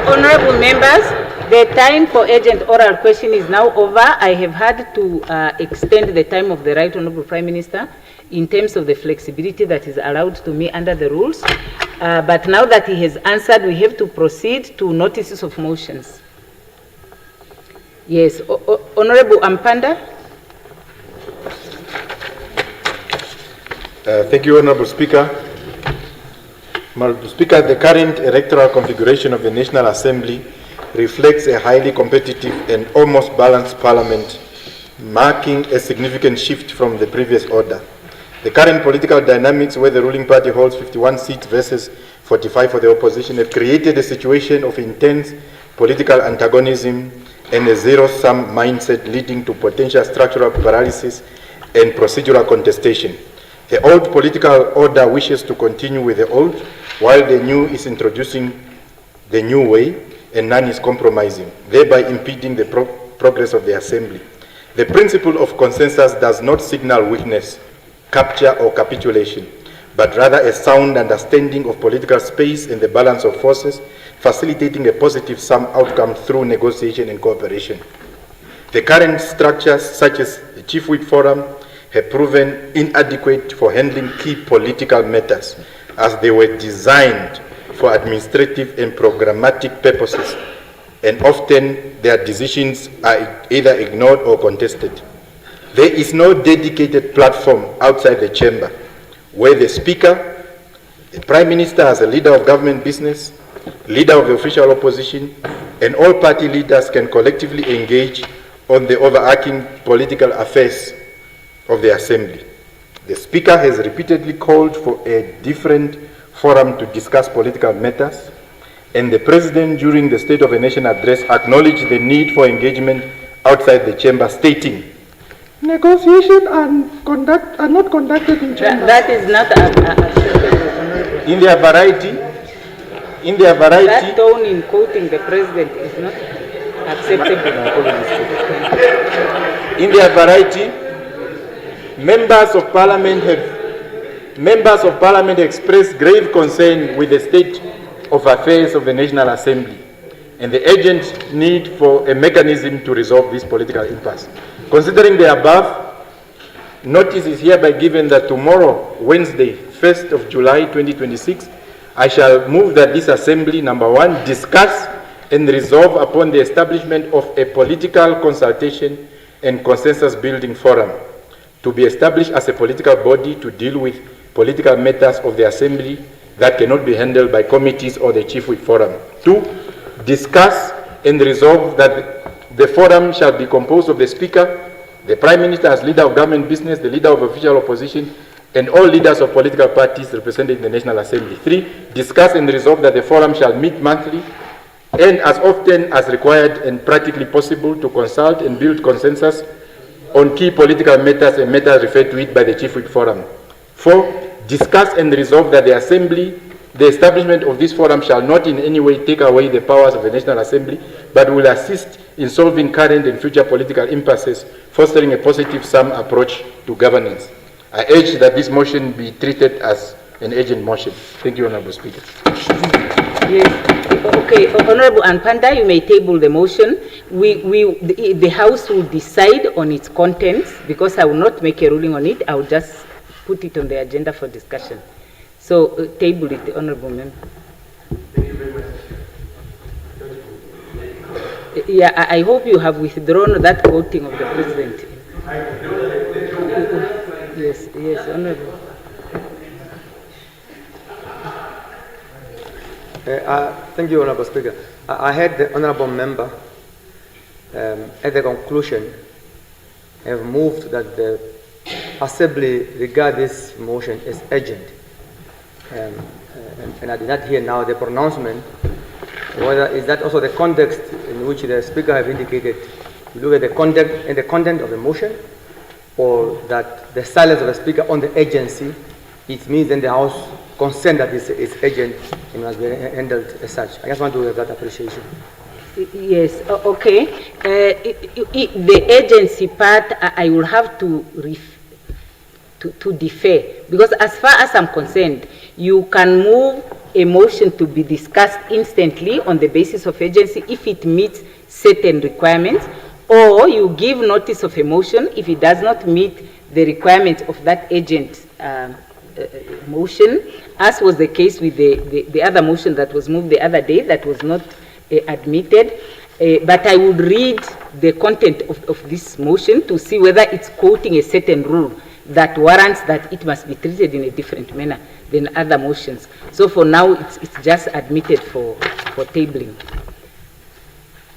honorable members, the time for urgent oral question is now over. I have had to extend the time of the Right Honorable Prime Minister in terms of the flexibility that is allowed to me under the rules. But now that he has answered, we have to proceed to notices of motions. Yes, Honorable Ampanda. Thank you, Honorable Speaker. Honorable Speaker, the current electoral configuration of the National Assembly reflects a highly competitive and almost balanced parliament, marking a significant shift from the previous order. The current political dynamics, where the ruling party holds 51 seats versus 45 for the opposition, have created a situation of intense political antagonism and a zero-sum mindset leading to potential structural paralysis and procedural contestation. The old political order wishes to continue with the old, while the new is introducing the new way, and none is compromising, thereby impeding the progress of the Assembly. The principle of consensus does not signal weakness, capture, or capitulation, but rather a sound understanding of political space and the balance of forces, facilitating a positive sum outcome through negotiation and cooperation. The current structures, such as the Chief Whip Forum, have proven inadequate for handling key political matters, as they were designed for administrative and programmatic purposes, and often their decisions are either ignored or contested. There is no dedicated platform outside the chamber where the Speaker, the Prime Minister as a leader of government business, leader of the official opposition, and all party leaders can collectively engage on the overarching political affairs of the Assembly. The Speaker has repeatedly called for a different forum to discuss political matters, and the President, during the State of the Nation address, acknowledged the need for engagement outside the chamber, stating, "Negotiations are not conducted in chamber." That is not acceptable. In their variety, that tone in quoting the President is not acceptable. In their variety, members of Parliament expressed grave concern with the state of affairs of the National Assembly and the urgent need for a mechanism to resolve this political impasse. Considering the above, notice is hereby given that tomorrow, Wednesday, 1st of July 2026, I shall move that this Assembly, number one, discuss and resolve upon the establishment of a political consultation and consensus building forum to be established as a political body to deal with political matters of the Assembly that cannot be handled by committees or the Chief Whip Forum. Two, discuss and resolve that the forum shall be composed of the Speaker, the Prime Minister as leader of government business, the leader of official opposition, and all leaders of political parties represented in the National Assembly. Three, discuss and resolve that the forum shall meet monthly and as often as required and practically possible to consult and build consensus on key political matters and matters referred to it by the Chief Whip Forum. Four, discuss and resolve that the Assembly The establishment of this forum shall not in any way take away the powers of the National Assembly, but will assist in solving current and future political impasses, fostering a positive sum approach to governance. I urge that this motion be treated as an urgent motion. Thank you, Honorable Speaker. Yes. Okay, Honorable Anpanda, you may table the motion. The House will decide on its contents, because I will not make a ruling on it. I will just put it on the agenda for discussion. So table it, Honorable Member. Thank you very much. Yeah, I hope you have withdrawn that quoting of the President. Yes, yes, Honorable. Thank you, Honorable Speaker. I heard the Honorable Member at the conclusion have moved that the Assembly regard this motion as urgent. And I did not hear now the pronouncement. Whether is that also the context in which the Speaker have indicated? You look at the content and the content of the motion, or that the silence of the Speaker on the urgency, it means then the House consent that it's urgent and must be handled as such. I just want to have that appreciation. Yes, okay. The urgency part, I will have to defer, because as far as I'm concerned, you can move a motion to be discussed instantly on the basis of urgency if it meets certain requirements, or you give notice of a motion if it does not meet the requirements of that urgent motion, as was the case with the other motion that was moved the other day that was not admitted. But I would read the content of this motion to see whether it's quoting a certain rule that warrants that it must be treated in a different manner than other motions. So for now, it's just admitted for tabling.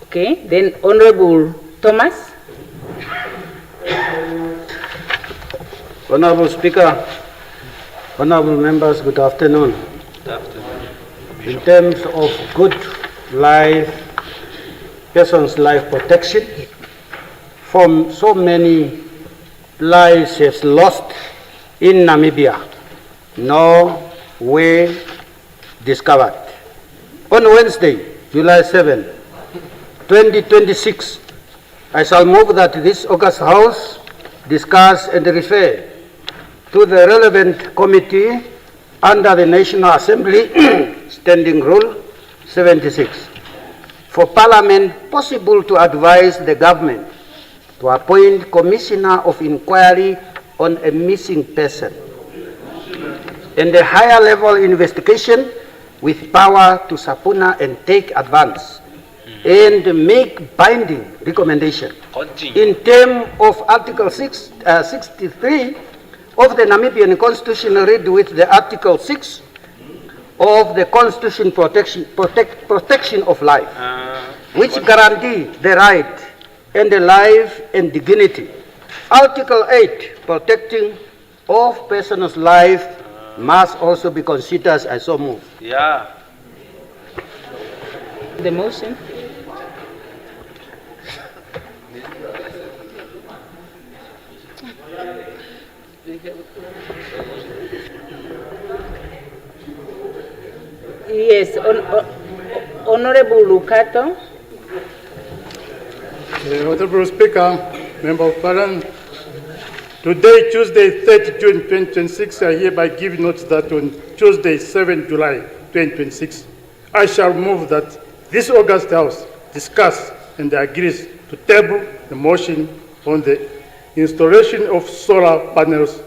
Okay, then Honorable Thomas. Honorable Speaker, honorable members, good afternoon. Good afternoon. In terms of good life, person's life protection, from so many lives has lost in Namibia, now we discovered. On Wednesday, July 7, 2026, I shall move that this August House discuss and refer to the relevant committee under the National Assembly Standing Rule 76 for Parliament possible to advise the government to appoint Commissioner of Inquiry on a missing person and a higher level investigation with power to subpoena and take advance and make binding recommendation in terms of Article 63 of the Namibian Constitution, read with the Article 6 of the Constitution protection of life, which guarantee the right and the life and dignity. Article 8, protecting of person's life, must also be considered as so moved. Yeah. The motion. Yes, Honorable Lucato. Honorable Speaker, Member of Parliament, today, Tuesday, 30 June 2026, I hereby give notice that on Tuesday, 7 July 2026, I shall move that this August House discuss and agrees to table the motion on the installation of solar panels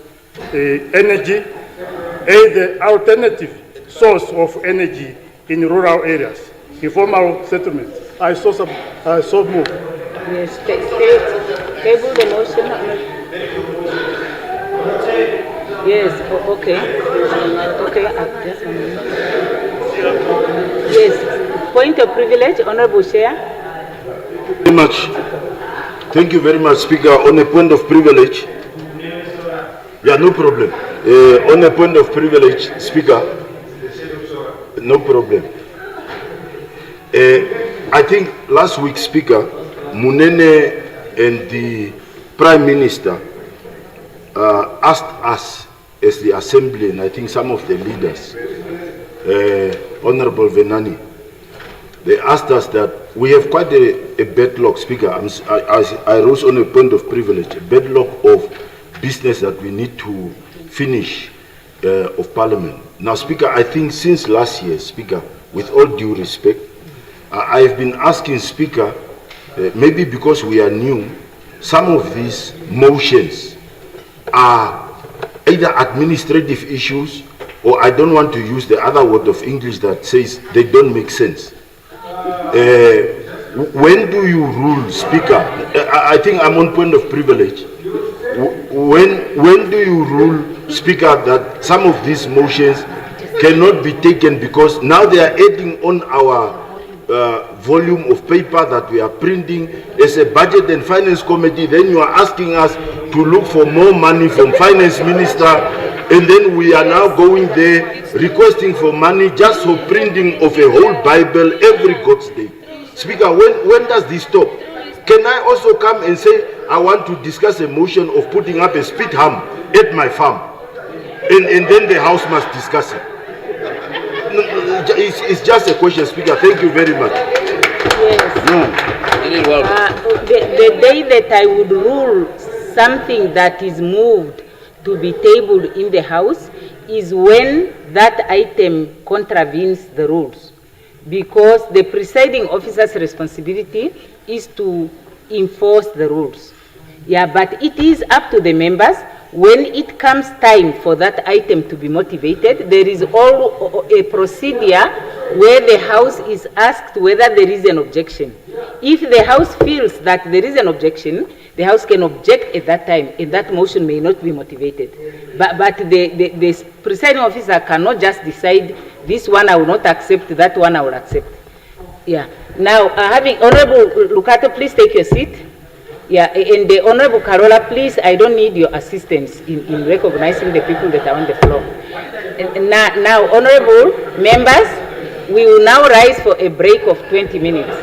energy as the alternative source of energy in rural areas, informal settlements. I so move. Yes, table the motion. Yes, okay. Okay, just a minute. Yes, point of privilege, Honorable Chair. Very much. Thank you very much, Speaker. On a point of privilege, yeah, no problem. On a point of privilege, Speaker, no problem. I think last week, Speaker, Munene and the Prime Minister asked us as the Assembly, and I think some of the leaders, Honorable Venani. They asked us that we have quite a backlog, Speaker. I rose on a point of privilege, a backlog of business that we need to finish of Parliament. Now, Speaker, I think since last year, Speaker, with all due respect, I've been asking Speaker, maybe because we are new, some of these motions are either administrative issues, or I don't want to use the other word of English that says they don't make sense. When do you rule, Speaker? I think I'm on point of privilege. When do you rule, Speaker, that some of these motions cannot be taken because now they are adding on our volume of paper that we are printing as a budget and finance committee? Then you are asking us to look for more money from finance minister, and then we are now going there requesting for money just for printing of a whole Bible every God's day. Speaker, when does this stop? Can I also come and say I want to discuss a motion of putting up a speed hump at my farm, and then the House must discuss it? It's just a question, Speaker. Thank you very much. The day that I would rule something that is moved to be tabled in the House is when that item contravenes the rules, because the presiding officer's responsibility is to enforce the rules. Yeah, but it is up to the members. When it comes time for that item to be motivated, there is all a procedure where the House is asked whether there is an objection. If the House feels that there is an objection, the House can object at that time, and that motion may not be motivated. But the presiding officer cannot just decide, this one I will not accept, that one I will accept. Yeah. Now, having Honorable Lukato, please take your seat. Yeah, and the Honorable Carola, please, I don't need your assistance in recognizing the people that are on the floor. And now, Honorable members, we will now rise for a break of 20 minutes.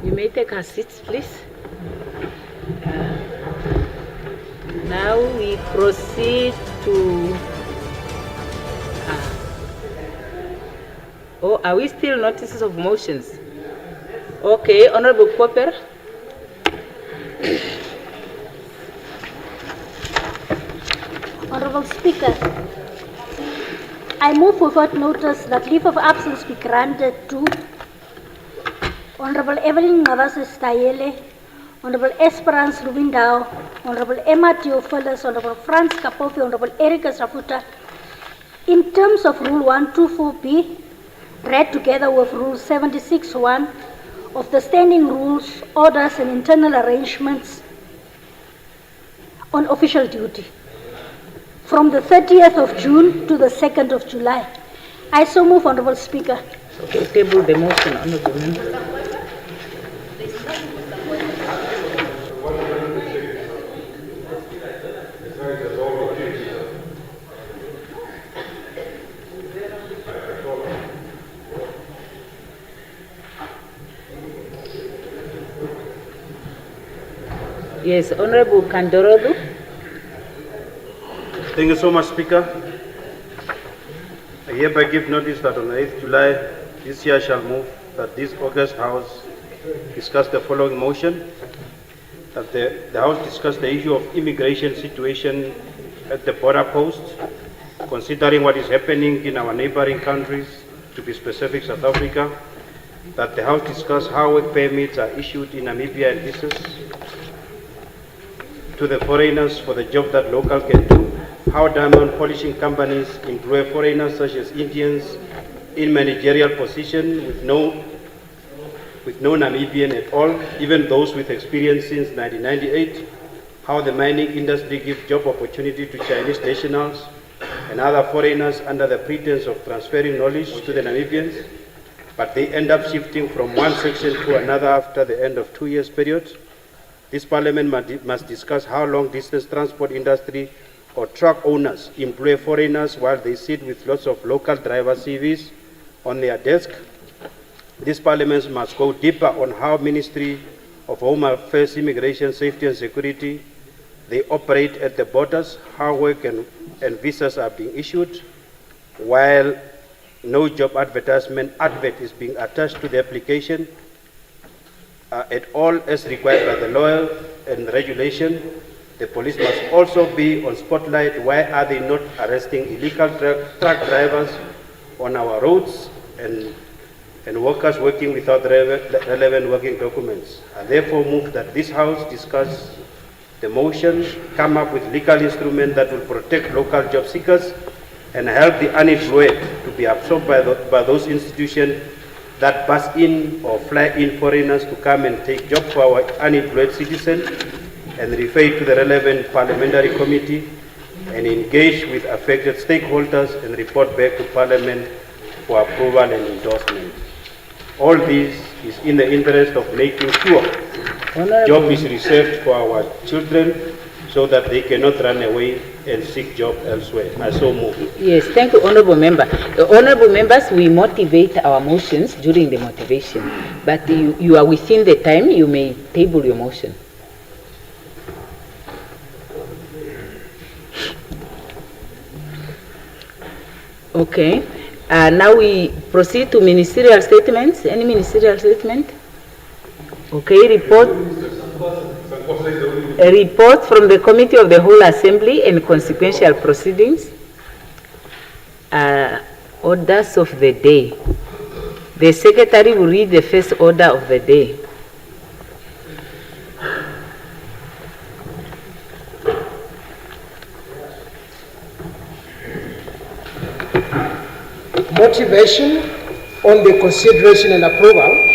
You may take our seats, please. Now we proceed to... Oh, are we still notices of motions? Okay, Honorable Popper. Honorable Speaker, I move without notice that leave of absence be granted to Honorable Evelyn Navas Stayele, Honorable Esperance Lubindao, Honorable Emma Theophilus, Honorable Franz Kapofi, Honorable Erika Safuta, in terms of Rule 124B, read together with Rule 76.1 of the Standing Rules, Orders and Internal Arrangements on Official Duty, from the 30th of June to the 2nd of July. I so move, Honorable Speaker. Okay, table the motion, Honorable Member. Yes, Honorable Kandorodu. Thank you so much, Speaker. I hereby give notice that on the 8th July this year shall move that this August House discuss the following motion, that the House discuss the issue of immigration situation at the border post, considering what is happening in our neighboring countries, to be specific, South Africa, that the House discuss how work permits are issued in Namibia and visas to the foreigners for the job that local can do, how diamond polishing companies employ foreigners such as Indians in managerial position with no Namibian at all, even those with experience since 1998, how the mining industry gives job opportunity to Chinese nationals and other foreigners under the pretense of transferring knowledge to the Namibians, but they end up shifting from one section to another after the end of 2 years period. This Parliament must discuss how long-distance transport industry or truck owners employ foreigners while they sit with lots of local driver CVs on their desk. This Parliament must go deeper on how Ministry of Home Affairs, Immigration, Safety and Security, they operate at the borders, how work and visas are being issued, while no job advertisement advert is being attached to the application at all as required by the law and regulation. The police must also be on spotlight. Why are they not arresting illegal truck drivers on our roads and workers working without relevant working documents? I therefore move that this House discuss the motion, come up with legal instruments that will protect local job seekers and help the unemployed to be absorbed by those institutions that bus in or fly in foreigners to come and take jobs for our unemployed citizens, and refer it to the relevant parliamentary committee and engage with affected stakeholders and report back to Parliament for approval and endorsement. All this is in the interest of making sure job is reserved for our children so that they cannot run away and seek job elsewhere. I so move. Yes, thank you, Honorable Member. Honorable Members, we motivate our motions during the motivation, but you are within the time, you may table your motion. Okay, now we proceed to ministerial statements. Any ministerial statement? Okay, a report from the Committee of the Whole Assembly and consequential proceedings. Orders of the day. The Secretary will read the first order of the day. Motivation on the consideration and approval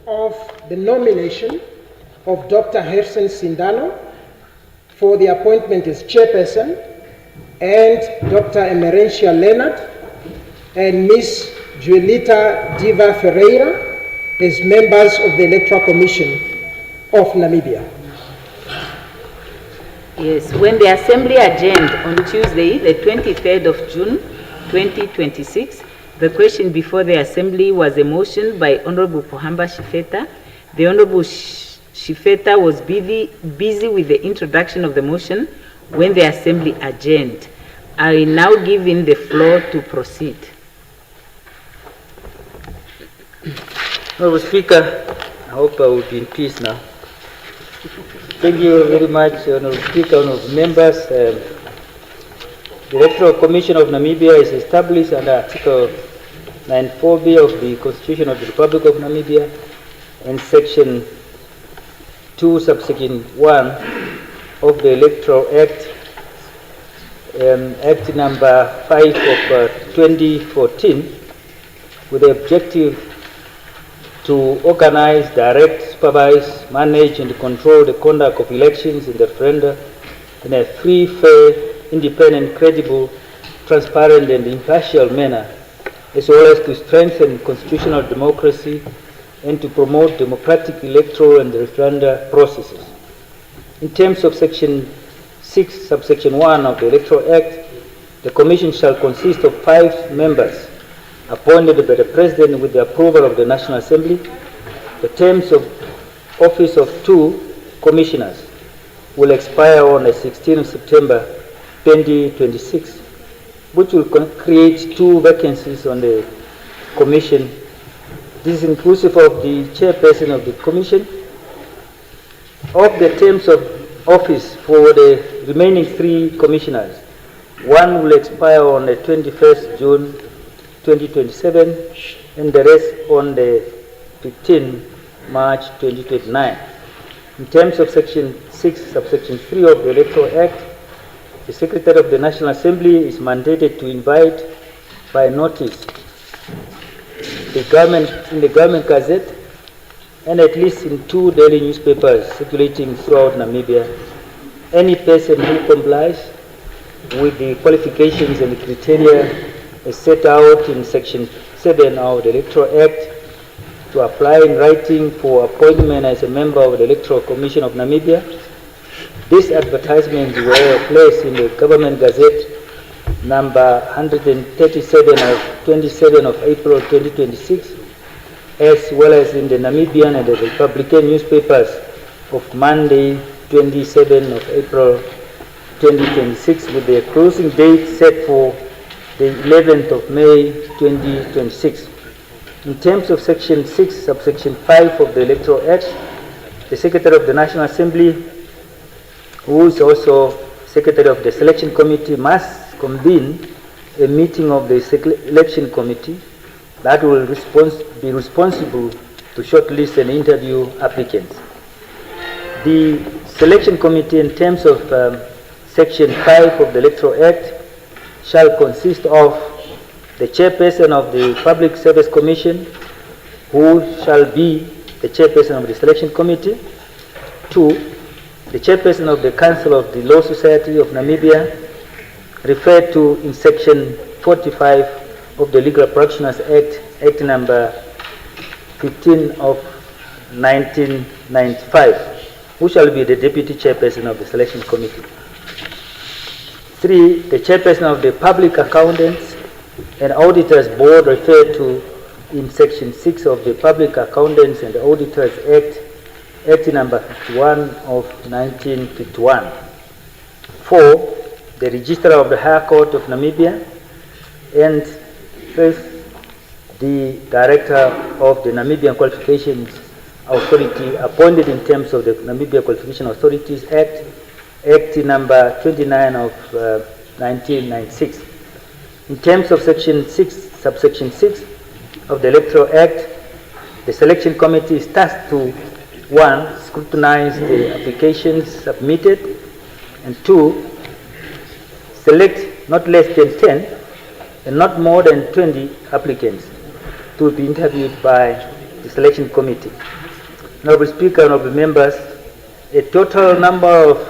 of the nomination of Dr. Hersen Sindano for the appointment as chairperson, and Dr. Emerentia Leonard and Ms. Juelita Diva Ferreira as members of the Electoral Commission of Namibia. Yes, when the Assembly adjourned on Tuesday, the 23rd of June, 2026, the question before the Assembly was a motion by Honorable Pohamba Shifeta. The Honorable Shifeta was busy with the introduction of the motion when the Assembly adjourned. I now give him the floor to proceed. Honorable Speaker, I hope I will be in peace now. Thank you very much, Honorable Speaker, Honorable members. The Electoral Commission of Namibia is established under Article 94B of the Constitution of the Republic of Namibia and Section 2, subsection 1 of the Electoral Act, Act number 5 of 2014, with the objective to organize, direct, supervise, manage, and control the conduct of elections and referenda in a free, fair, independent, credible, transparent, and impartial manner, as well as to strengthen constitutional democracy and to promote democratic electoral and referenda processes. In terms of Section 6, subsection 1 of the Electoral Act, the Commission shall consist of 5 members appointed by the President with the approval of the National Assembly. The terms of office of 2 commissioners will expire on the 16th of September 2026, which will create 2 vacancies on the Commission. This is inclusive of the chairperson of the Commission. Of the terms of office for the remaining 3 commissioners, 1 will expire on the 21st June 2027 and the rest on the 15th March 2029. In terms of Section 6, subsection 3 of the Electoral Act, the Secretary of the National Assembly is mandated to invite by notice the government in the Government Gazette and at least in 2 daily newspapers circulating throughout Namibia any person who complies with the qualifications and the criteria as set out in Section 7 of the Electoral Act to apply in writing for appointment as a member of the Electoral Commission of Namibia. These advertisements were placed in the Government Gazette number 137 of 27 of April 2026, as well as in the Namibian and the Republican newspapers of Monday 27 of April 2026, with the closing date set for the 11th of May 2026. In terms of Section 6, subsection 5 of the Electoral Act, the Secretary of the National Assembly, who is also Secretary of the Selection Committee, must convene a meeting of the Selection Committee that will be responsible to shortlist and interview applicants. The Selection Committee, in terms of Section 5 of the Electoral Act, shall consist of the chairperson of the Public Service Commission, who shall be the chairperson of the Selection Committee. 2, the chairperson of the Council of the Law Society of Namibia, referred to in Section 45 of the Legal Practitioners Act, Act number 15 of 1995, who shall be the deputy chairperson of the Selection Committee. 3, the chairperson of the Public Accountants and Auditors Board, referred to in Section 6 of the Public Accountants and Auditors Act, Act number 51 of 1951. 4, the Registrar of the High Court of Namibia, and 5th, the Director of the Namibian Qualifications Authority, appointed in terms of the Namibia Qualification Authorities Act, Act number 29 of 1996. In terms of Section 6, subsection 6 of the Electoral Act, the Selection Committee is tasked to 1, scrutinize the applications submitted, and 2, select not less than 10 and not more than 20 applicants to be interviewed by the Selection Committee. Honorable Speaker, honorable members, a total number of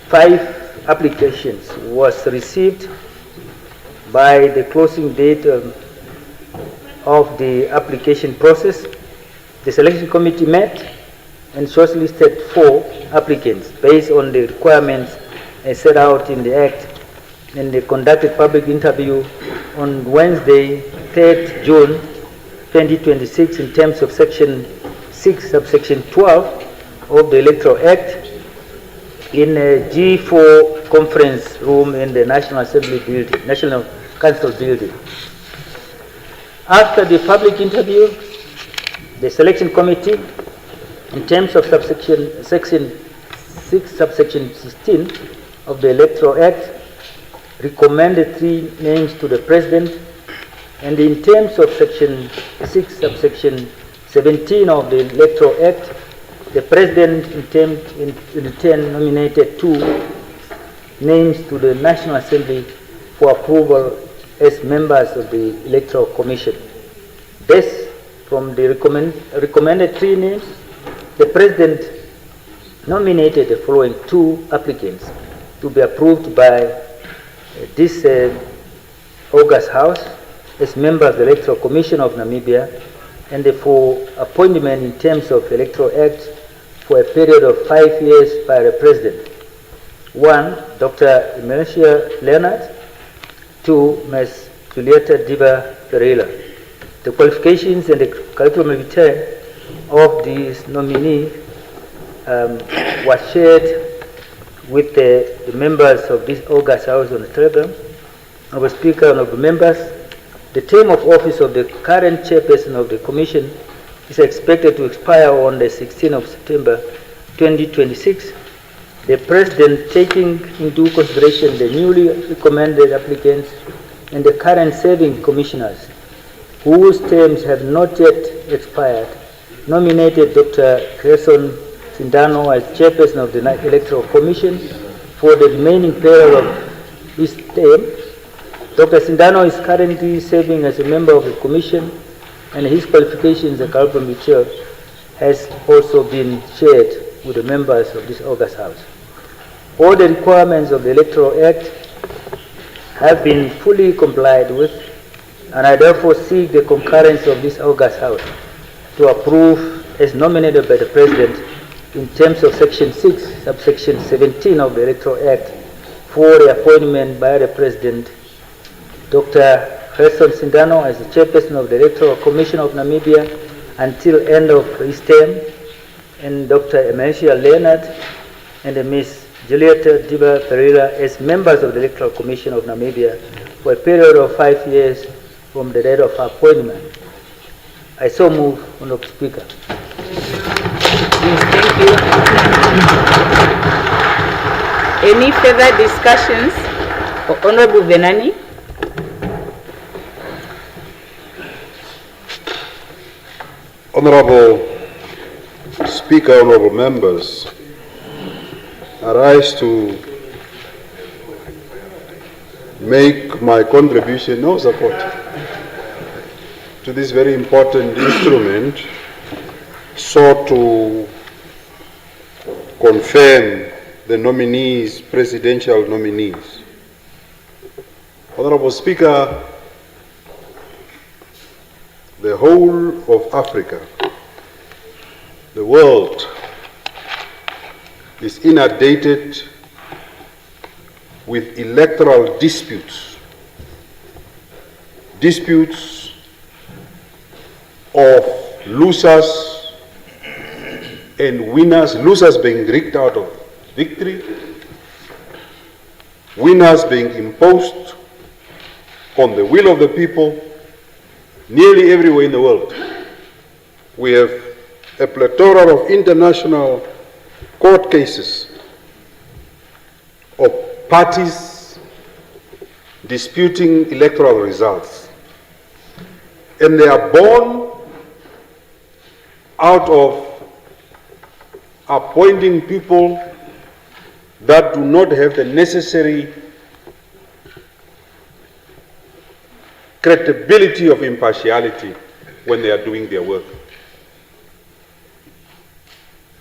5 applications was received by the closing date of the application process. The Selection Committee met and shortlisted 4 applicants based on the requirements as set out in the Act, and they conducted public interview on Wednesday, 3rd June 2026 in terms of Section 6, subsection 12 of the Electoral Act in a G4 conference room in the National Assembly building, National Council building. After the public interview, the selection committee, in terms of Section 6, subsection 16 of the Electoral Act, recommended 3 names to the President, and in terms of Section 6, subsection 17 of the Electoral Act, the President in return nominated 2 names to the National Assembly for approval as members of the Electoral Commission. Thus, from the recommended 3 names, the President nominated the following 2 applicants to be approved by this August House as members of the Electoral Commission of Namibia, and for appointment in terms of Electoral Act for a period of 5 years by the President. 1, Dr. Emercia Leonard. 2, Ms. Julieta Diba Pereira. The qualifications and the curriculum vitae of these nominees was shared with the members of this August House on the Telegram. Our Speaker, honorable members, the term of office of the current chairperson of the Commission is expected to expire on the 16th of September 2026. The President, taking into consideration the newly recommended applicants and the current serving commissioners, whose terms have not yet expired, nominated Dr. Gerson Sindano as chairperson of the Electoral Commission for the remaining period of his term. Dr. Sindano is currently serving as a member of the Commission, and his qualifications and curriculum vitae has also been shared with the members of this August House. All the requirements of the Electoral Act have been fully complied with, and I therefore seek the concurrence of this August House to approve as nominated by the President in terms of Section 6, subsection 17 of the Electoral Act for the appointment by the President Dr. Gerson Sindano as the chairperson of the Electoral Commission of Namibia until end of his term, and Dr. Emercia Leonard and Ms. Julieta Diba Pereira as members of the Electoral Commission of Namibia for a period of 5 years from the date of appointment. I so move, Honorable Speaker. Yes, thank you. Any further discussions? Honorable Venani. Honorable Speaker, honorable members, I rise to make my contribution, no support, to this very important instrument sought to confirm the nominees, presidential nominees. Honorable Speaker, the whole of Africa, the world, is inundated with electoral disputes, disputes of losers and winners, losers being rigged out of victory, winners being imposed on the will of the people nearly everywhere in the world. We have a plethora of international court cases of parties disputing electoral results. And they are born out of appointing people that do not have the necessary credibility of impartiality when they are doing their work.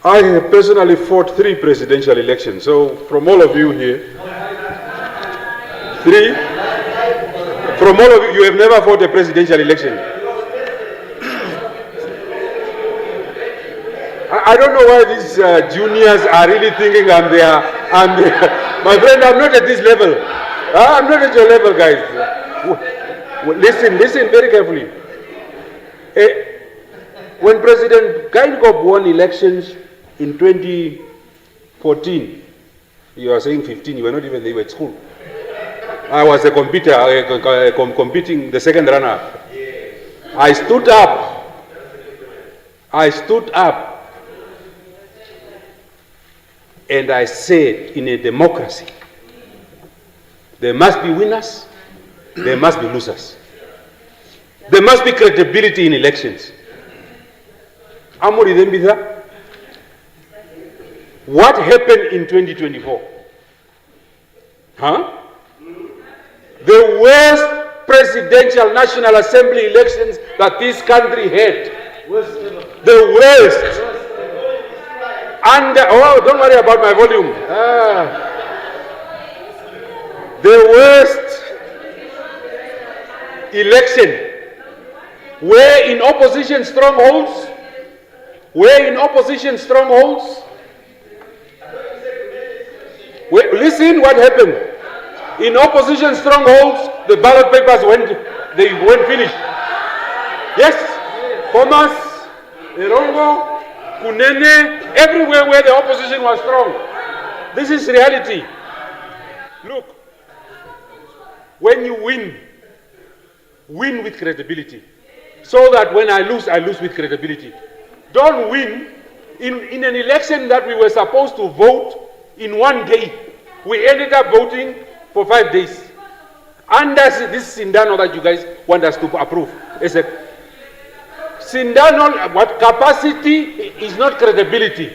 I have personally fought 3 presidential elections, so from all of you here, 3, from all of you, you have never fought a presidential election. I don't know why these juniors are really thinking I'm there. My friend, I'm not at this level. I'm not at your level, guys. Listen very carefully. When President Geingob won elections in 2014, you are saying 15, you were not even there, you were at school. I was a competitor, competing the second runner. I stood up and I said, in a democracy, there must be winners, there must be losers. There must be credibility in elections. Amori Dembitha, what happened in 2024? Huh? The worst presidential National Assembly elections that this country had. The worst. And, oh, don't worry about my volume. The worst election where in opposition strongholds, listen what happened. In opposition strongholds, the ballot papers went finished. Yes, Thomas, Erongo, Kunene, everywhere where the opposition was strong. This is reality. Look, when you win with credibility. So that when I lose with credibility. Don't win in an election that we were supposed to vote in one day. We ended up voting for 5 days. And that's this Sindano that you guys want us to approve. It's a Sindano, what capacity is not credibility.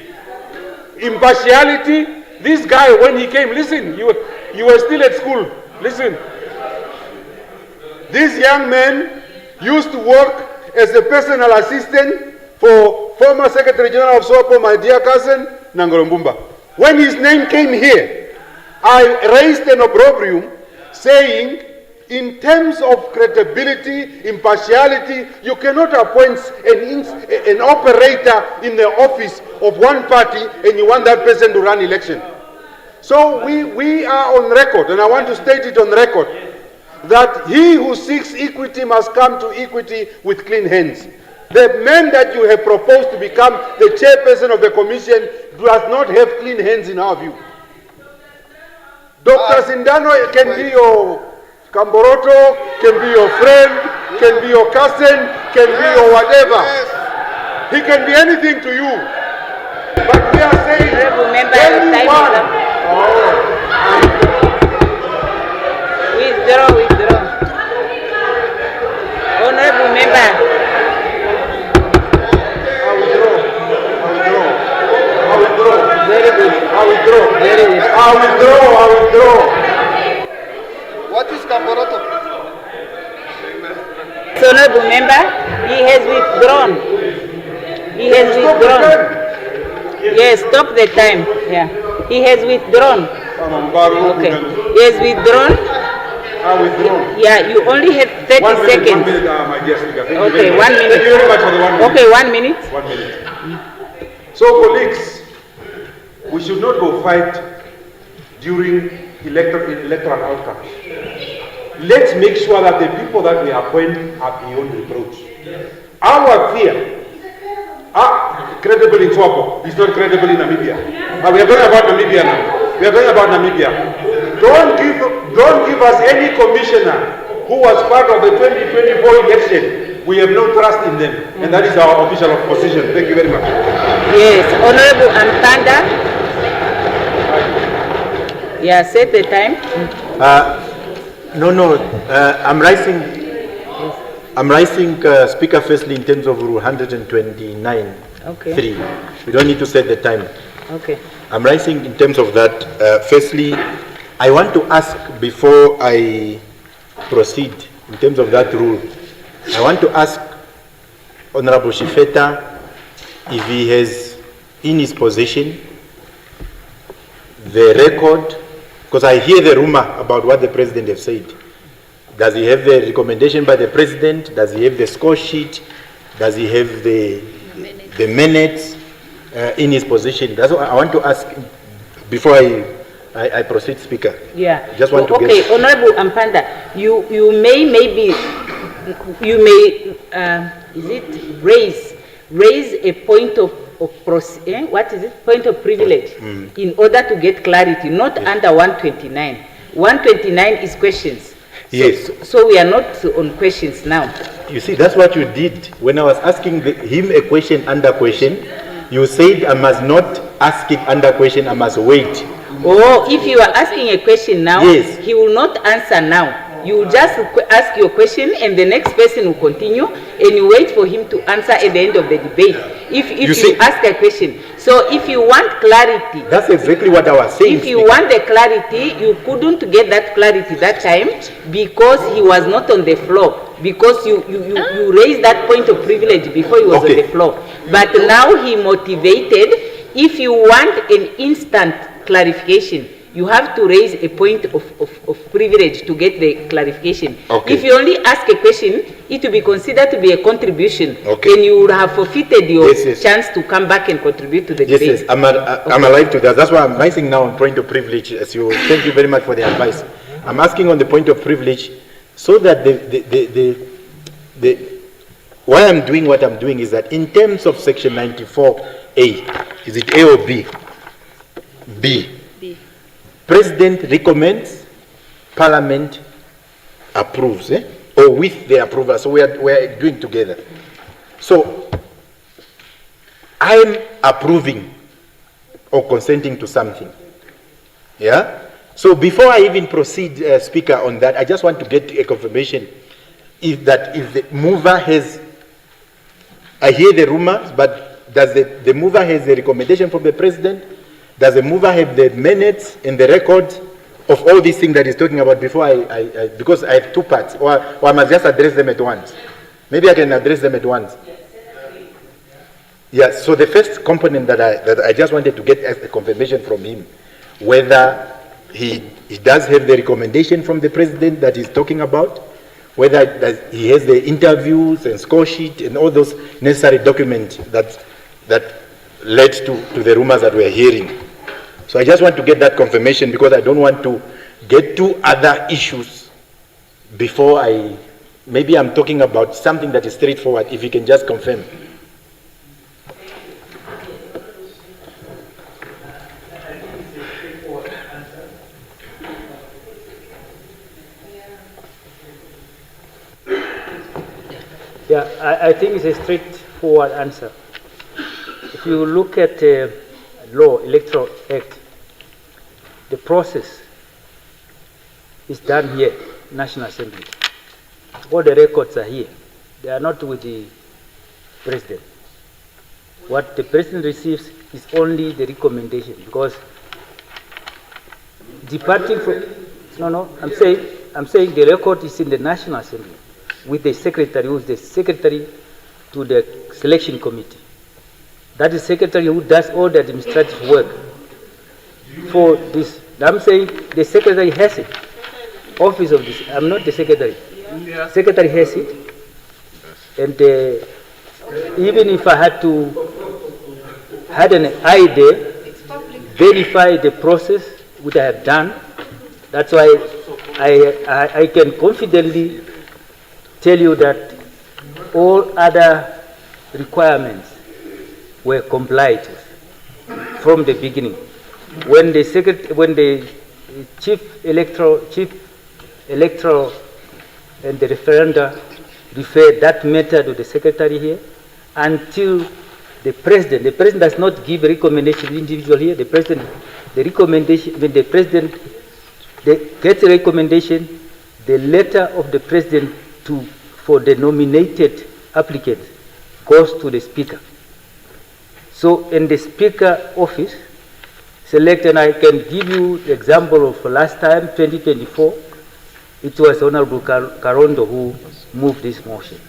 Impartiality, this guy when he came, listen, you were still at school, listen. This young man used to work as a personal assistant for former Secretary General of SWAPO, my dear cousin, Nangolo Mbumba. When his name came here, I raised an opprobrium saying, in terms of credibility, impartiality, you cannot appoint an operator in the office of one party and you want that person to run election. So we are on record, and I want to state it on record, that he who seeks equity must come to equity with clean hands. The man that you have proposed to become the chairperson of the commission does not have clean hands in our view. Dr. Sindano can be your Kamboroto, can be your friend, can be your cousin, can be your whatever. He can be anything to you. But we are saying, Withdraw. Honorable member. I withdraw. Very good. I withdraw. Very good. I withdraw. What is Kamboroto? Honorable member, he has withdrawn. Yes, stop the time. Yeah. He has withdrawn. Okay. He has withdrawn. Yeah, you only have 30 seconds. 1 minute, my dear speaker. Okay, 1 minute. Thank you very much for the 1 minute. Okay, 1 minute. 1 minute. So, colleagues, we should not go fight during electoral outcomes. Let's make sure that the people that we appoint are beyond reproach. Our fear, credible in SWAPO, is not credible in Namibia. We are talking about Namibia now. Don't give us any commissioner who was part of the 2024 election. We have no trust in them, and that is our official position. Thank you very much. Yes, Honorable Antanda. Yeah, set the time. I'm rising, Speaker, firstly in terms of Rule 129. Okay. 3. We don't need to set the time. Okay. I'm rising in terms of that. Firstly, I want to ask before I proceed in terms of that rule. I want to ask Honorable Shifeta if he has in his possession the record, because I hear the rumor about what the President has said. Does he have the recommendation by the President? Does he have the score sheet? Does he have the minutes? in his position. That's what I want to ask before I proceed, Speaker. Yeah. Just want to okay, get... Honorable Ampanda, you may is it raise a point of what is it? Point of privilege in order to get clarity, not under 129. 129 is questions. Yes. So we are not on questions now. You see, that's what you did. When I was asking him a question under question, you said I must not ask it under question, I must wait. Oh, if you are asking a question now, yes, he will not answer now. You just ask your question and the next person will continue and you wait for him to answer at the end of the debate. If you ask a question. So if you want clarity. That's exactly what I was saying. If you want the clarity, you couldn't get that clarity that time because he was not on the floor. Because you raised that point of privilege before he was on the floor. But now he motivated. If you want an instant clarification, you have to raise a point of privilege to get the clarification. Okay. If you only ask a question, it will be considered to be a contribution. Okay. Then you would have forfeited your Yes. chance to come back and contribute to the debate. Yes, I'm alive to that. That's why I'm rising now on point of privilege. Thank you very much for the advice. I'm asking on the point of privilege so that why I'm doing what I'm doing is that in terms of section 94A, is it A or B? B. President recommends, Parliament approves, or with the approval. So we are doing together. So I'm approving or consenting to something. Yeah. So before I even proceed, Speaker, on that, I just want to get a confirmation if the mover has. I hear the rumors, but does the mover has a recommendation from the President? Does the mover have the minutes and the records of all these things that he's talking about before because I have two parts, or I must just address them at once? Maybe I can address them at once. Yeah, so the first component that I just wanted to get a confirmation from him, whether he does have the recommendation from the President that he's talking about, whether he has the interviews and score sheet and all those necessary documents that led to the rumors that we're hearing. So I just want to get that confirmation because I don't want to get to other issues before maybe I'm talking about something that is straightforward, if you can just confirm. Yeah, I think it's a straightforward answer. If you look at law, Electoral Act, the process is done here, National Assembly. All the records are here. They are not with the President. What the President receives is only the recommendation, because departing from, I'm saying the record is in the National Assembly with the Secretary, who is the Secretary to the Selection Committee. That is Secretary who does all the administrative work for this. I'm saying the Secretary has it. Office of this. I'm not the Secretary. Secretary has it. And even if I had an idea, verify the process which I have done, that's why I can confidently tell you that all other requirements were complied with from the beginning. When the chief electoral and the referenda referred that matter to the Secretary here, until the President does not give a recommendation to the individual here. The President, the recommendation, when the President gets a recommendation, the letter of the President for the nominated applicant goes to the Speaker. So in the Speaker office, select, and I can give you the example of last time, 2024, it was Honorable Karondo who moved this motion.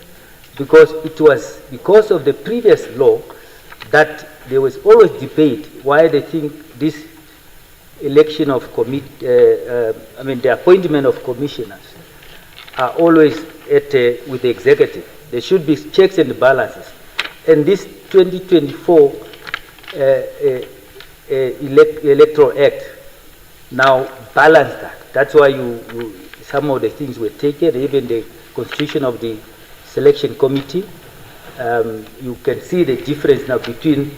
Because it was because of the previous law that there was always debate why they think this election of the appointment of commissioners are always with the executive. There should be checks and balances. And this 2024 Electoral Act now balance that. That's why some of the things were taken, even the constitution of the selection committee. You can see the difference now between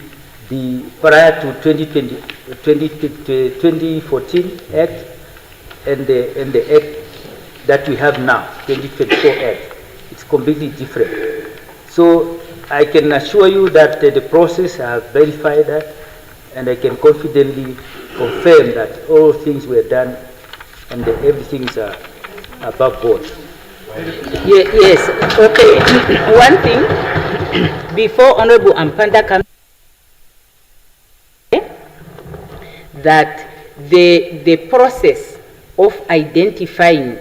the prior to 2014 Act and the Act that we have now, 2024 Act. It's completely different. So I can assure you that the process, I have verified that, and I can confidently confirm that all things were done and everything is above board. Yes, okay. One thing, before Honorable Ampanda comes, that the process of identifying,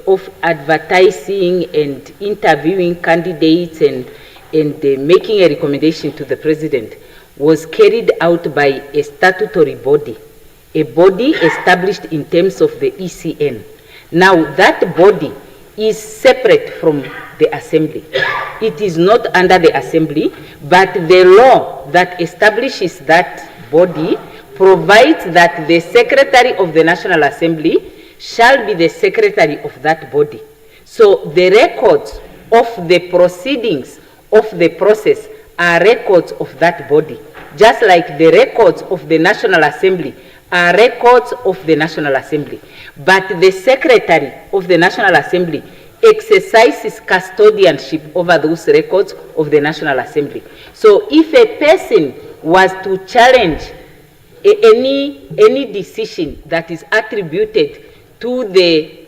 of advertising and interviewing candidates and making a recommendation to the President was carried out by a statutory body, a body established in terms of the ECN. Now, that body is separate from the Assembly. It is not under the Assembly, but the law that establishes that body provides that the Secretary of the National Assembly shall be the Secretary of that body. So the records of the proceedings of the process are records of that body, just like the records of the National Assembly are records of the National Assembly. But the Secretary of the National Assembly exercises custodianship over those records of the National Assembly. So if a person was to challenge any decision that is attributed to the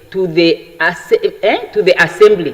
Assembly,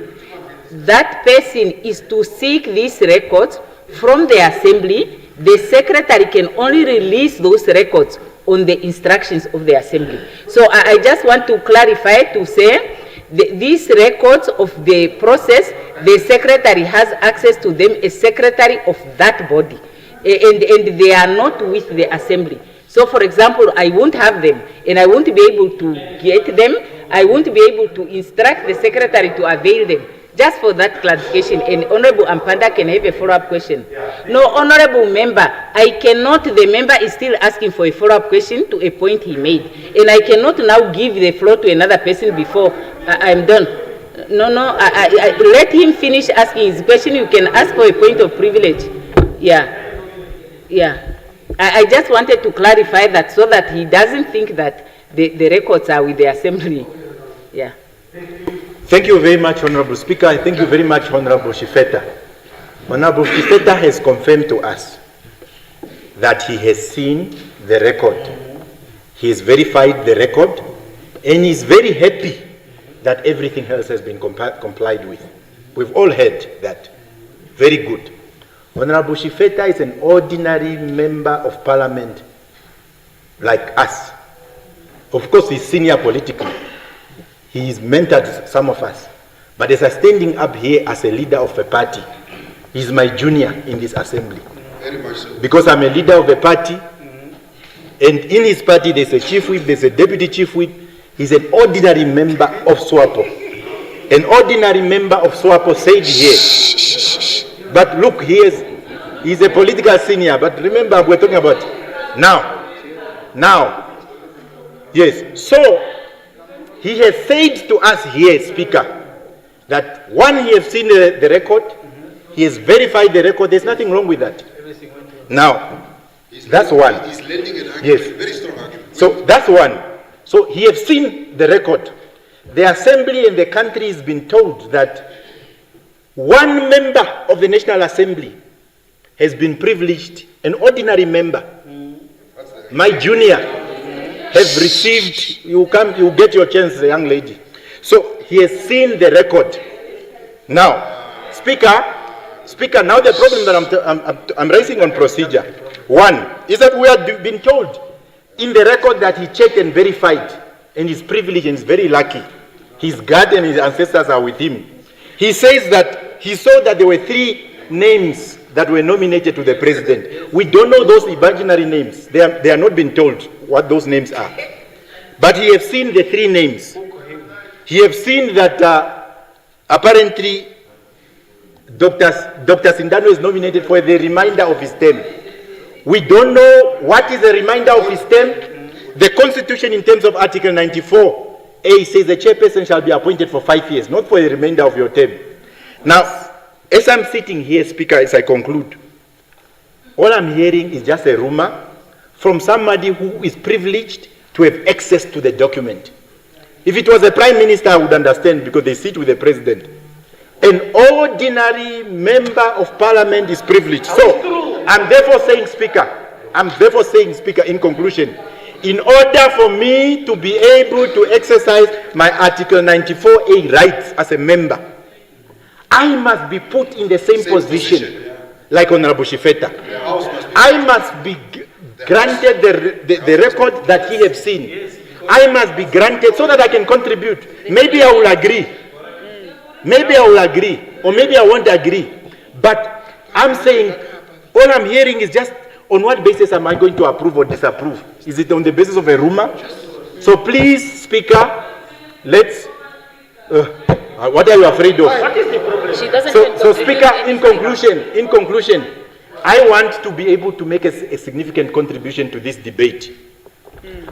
that person is to seek these records from the Assembly. The Secretary can only release those records on the instructions of the Assembly. So I just want to clarify to say these records of the process, the Secretary has access to them as Secretary of that body, and they are not with the Assembly. So, for example, I won't have them, and I won't be able to get them. I won't be able to instruct the Secretary to avail them. Just for that clarification, and Honorable Ampanda can have a follow-up question. No, Honorable Member, I cannot, the member is still asking for a follow-up question to a point he made, and I cannot now give the floor to another person before I'm done. No, let him finish asking his question. You can ask for a point of privilege. Yeah. I just wanted to clarify that so that he doesn't think that the records are with the Assembly. Yeah. Thank you very much, Honorable Speaker. Thank you very much, Honorable Shifeta. Honorable Shifeta has confirmed to us that he has seen the record. He has verified the record, and he is very happy that everything else has been complied with. We've all heard that. Very good. Honorable Shifeta is an ordinary member of parliament like us. Of course, he's senior politically. He's mentored some of us. But as I'm standing up here as a leader of a party, he's my junior in this assembly. Very much so. Because I'm a leader of a party, and in his party there's a chief whip, there's a deputy chief whip. He's an ordinary member of SWAPO. An ordinary member of SWAPO said here, but look, he's a political senior, but remember we're talking about now. Yes, so he has said to us here, Speaker, that one, he has seen the record, he has verified the record, there's nothing wrong with that. Now, that's one. He's lending an argument, yes. Very strong argument. So that's one. So he has seen the record. The Assembly and the country has been told that one member of the National Assembly has been privileged, an ordinary member, my junior, have received, you get your chance, young lady. So he has seen the record. Now, Speaker, now the problem that I'm raising on procedure, one, is that we have been told in the record that he checked and verified, and he's privileged and he's very lucky. His God and his ancestors are with him. He says that he saw that there were 3 names that were nominated to the president. We don't know those imaginary names. They are not been told what those names are. But he has seen the 3 names. He has seen that apparently Dr. Sindano is nominated for the remainder of his term. We don't know what is the remainder of his term. The Constitution in terms of Article 94A says the chairperson shall be appointed for 5 years, not for the remainder of your term. Now, as I'm sitting here, Speaker, as I conclude, all I'm hearing is just a rumor from somebody who is privileged to have access to the document. If it was a prime minister, I would understand because they sit with the president. An ordinary member of parliament is privileged. So, I'm therefore saying, Speaker, in conclusion, in order for me to be able to exercise my Article 94A rights as a member, I must be put in the same position like Honorable Shifeta. I must be granted the record that he has seen. I must be granted so that I can contribute. Maybe I will agree. Maybe I will agree. Or maybe I won't agree. But I'm saying, all I'm hearing is just on what basis am I going to approve or disapprove? Is it on the basis of a rumor? So please, Speaker, let's... what are you afraid of? What is the problem? She doesn't So Speaker, in conclusion, I want to be able to make a significant contribution to this debate.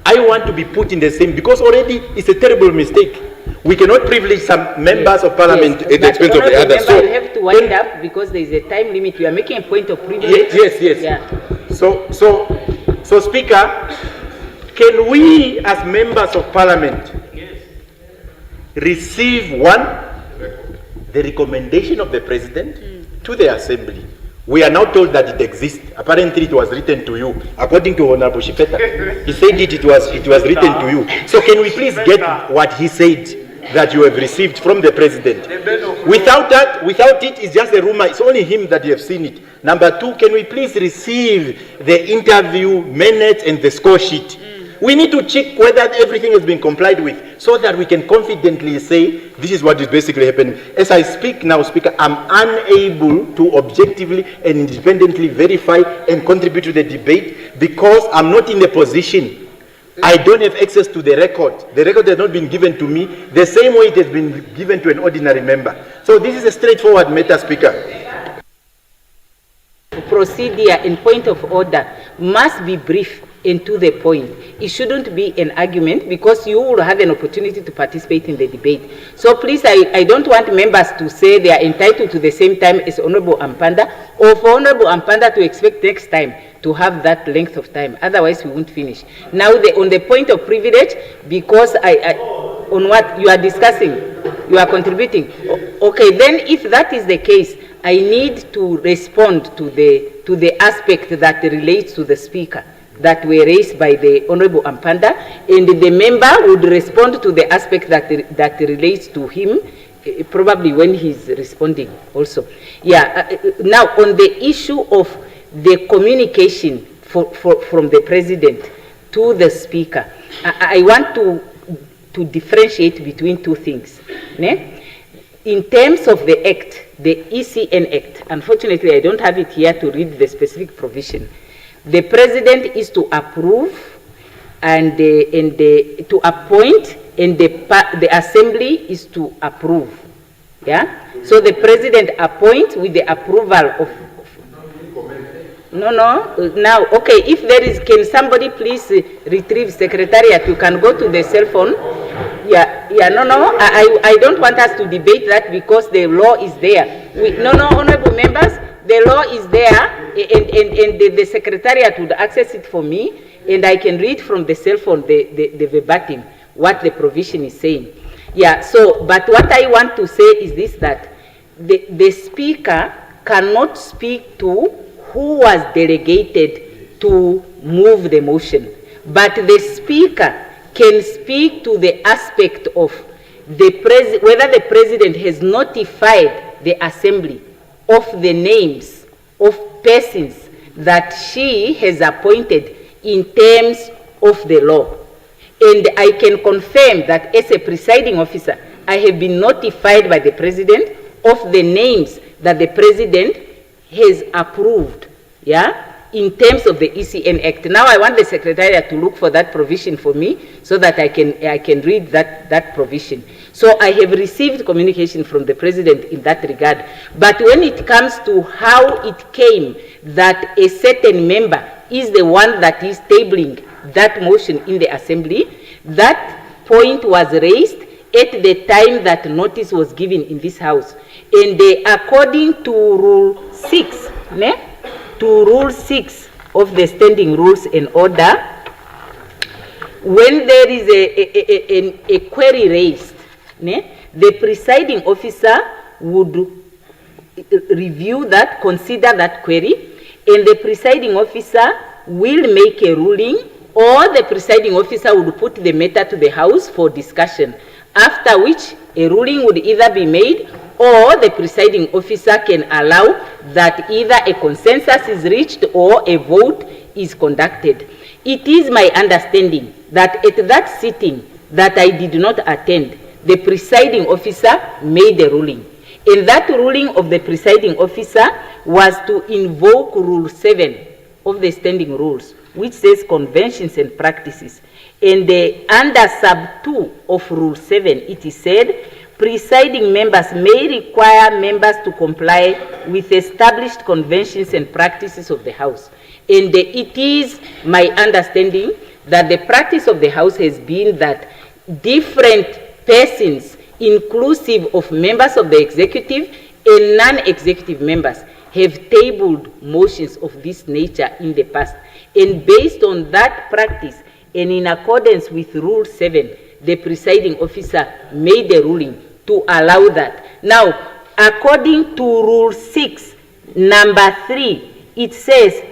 I want to be put in the same, because already it's a terrible mistake. We cannot privilege some members of parliament at the expense of the others. So you have to wind up because there is a time limit. You are making a point of privilege. Yes. Yeah. So Speaker, can we as members of parliament receive the recommendation of the president to the assembly? We are now told that it exists. Apparently it was written to you. According to Honorable Shifeta, he said it was written to you. So can we please get what he said that you have received from the president? Without it, it's just a rumor. It's only him that you have seen it. Number two, can we please receive the interview minutes and the score sheet? We need to check whether everything has been complied with so that we can confidently say this is what is basically happening. As I speak now, Speaker, I'm unable to objectively and independently verify and contribute to the debate because I'm not in a position. I don't have access to the record. The record has not been given to me the same way it has been given to an ordinary member. So this is a straightforward matter, Speaker. Procedure and point of order must be brief and to the point. It shouldn't be an argument because you will have an opportunity to participate in the debate. So please, I don't want members to say they are entitled to the same time as Honorable Ampanda, or for Honorable Ampanda to expect next time to have that length of time. Otherwise, we won't finish. Now, on the point of privilege, because on what you are discussing, you are contributing. Okay, then if that is the case, I need to respond to the aspect that relates to the speaker that were raised by the Honorable Ampanda, and the member would respond to the aspect that relates to him, probably when he's responding also. Yeah, now on the issue of the communication from the President to the Speaker, I want to differentiate between two things. Ne? In terms of the Act, the ECN Act, unfortunately I don't have it here to read the specific provision. The President is to approve and to appoint, and the Assembly is to approve. Yeah? So the President appoints with the approval of... No. Now, okay, if there is, can somebody please retrieve Secretariat? You can go to the cell phone. Yeah, no. I don't want us to debate that because the law is there. No, honorable members, the law is there, and the Secretariat would access it for me, and I can read from the cell phone the verbatim, what the provision is saying. Yeah, so, but what I want to say is this, that the Speaker cannot speak to who was delegated to move the motion, but the Speaker can speak to the aspect of whether the President has notified the Assembly of the names of persons that she has appointed in terms of the law. And I can confirm that as a presiding officer, I have been notified by the President of the names that the President has approved, yeah, in terms of the ECN Act. Now I want the Secretariat to look for that provision for me so that I can read that provision. So I have received communication from the President in that regard. But when it comes to how it came that a certain member is the one that is tabling that motion in the assembly. That point was raised at the time that notice was given in this house. And according to Rule 6, to Rule 6 of the Standing Rules and Order, when there is a query raised, the presiding officer would review that, consider that query, and the presiding officer will make a ruling, or the presiding officer would put the matter to the House for discussion, after which a ruling would either be made or the presiding officer can allow that either a consensus is reached or a vote is conducted. It is my understanding that at that sitting that I did not attend, the presiding officer made a ruling. And that ruling of the presiding officer was to invoke Rule 7 of the Standing Rules, which says conventions and practices. And under sub 2 of Rule 7, it is said, presiding members may require members to comply with established conventions and practices of the House. And it is my understanding that the practice of the House has been that different persons, inclusive of members of the executive and non-executive members, have tabled motions of this nature in the past. And based on that practice, and in accordance with Rule 7, the presiding officer made a ruling to allow that. Now, according to Rule 6, number 3, it says,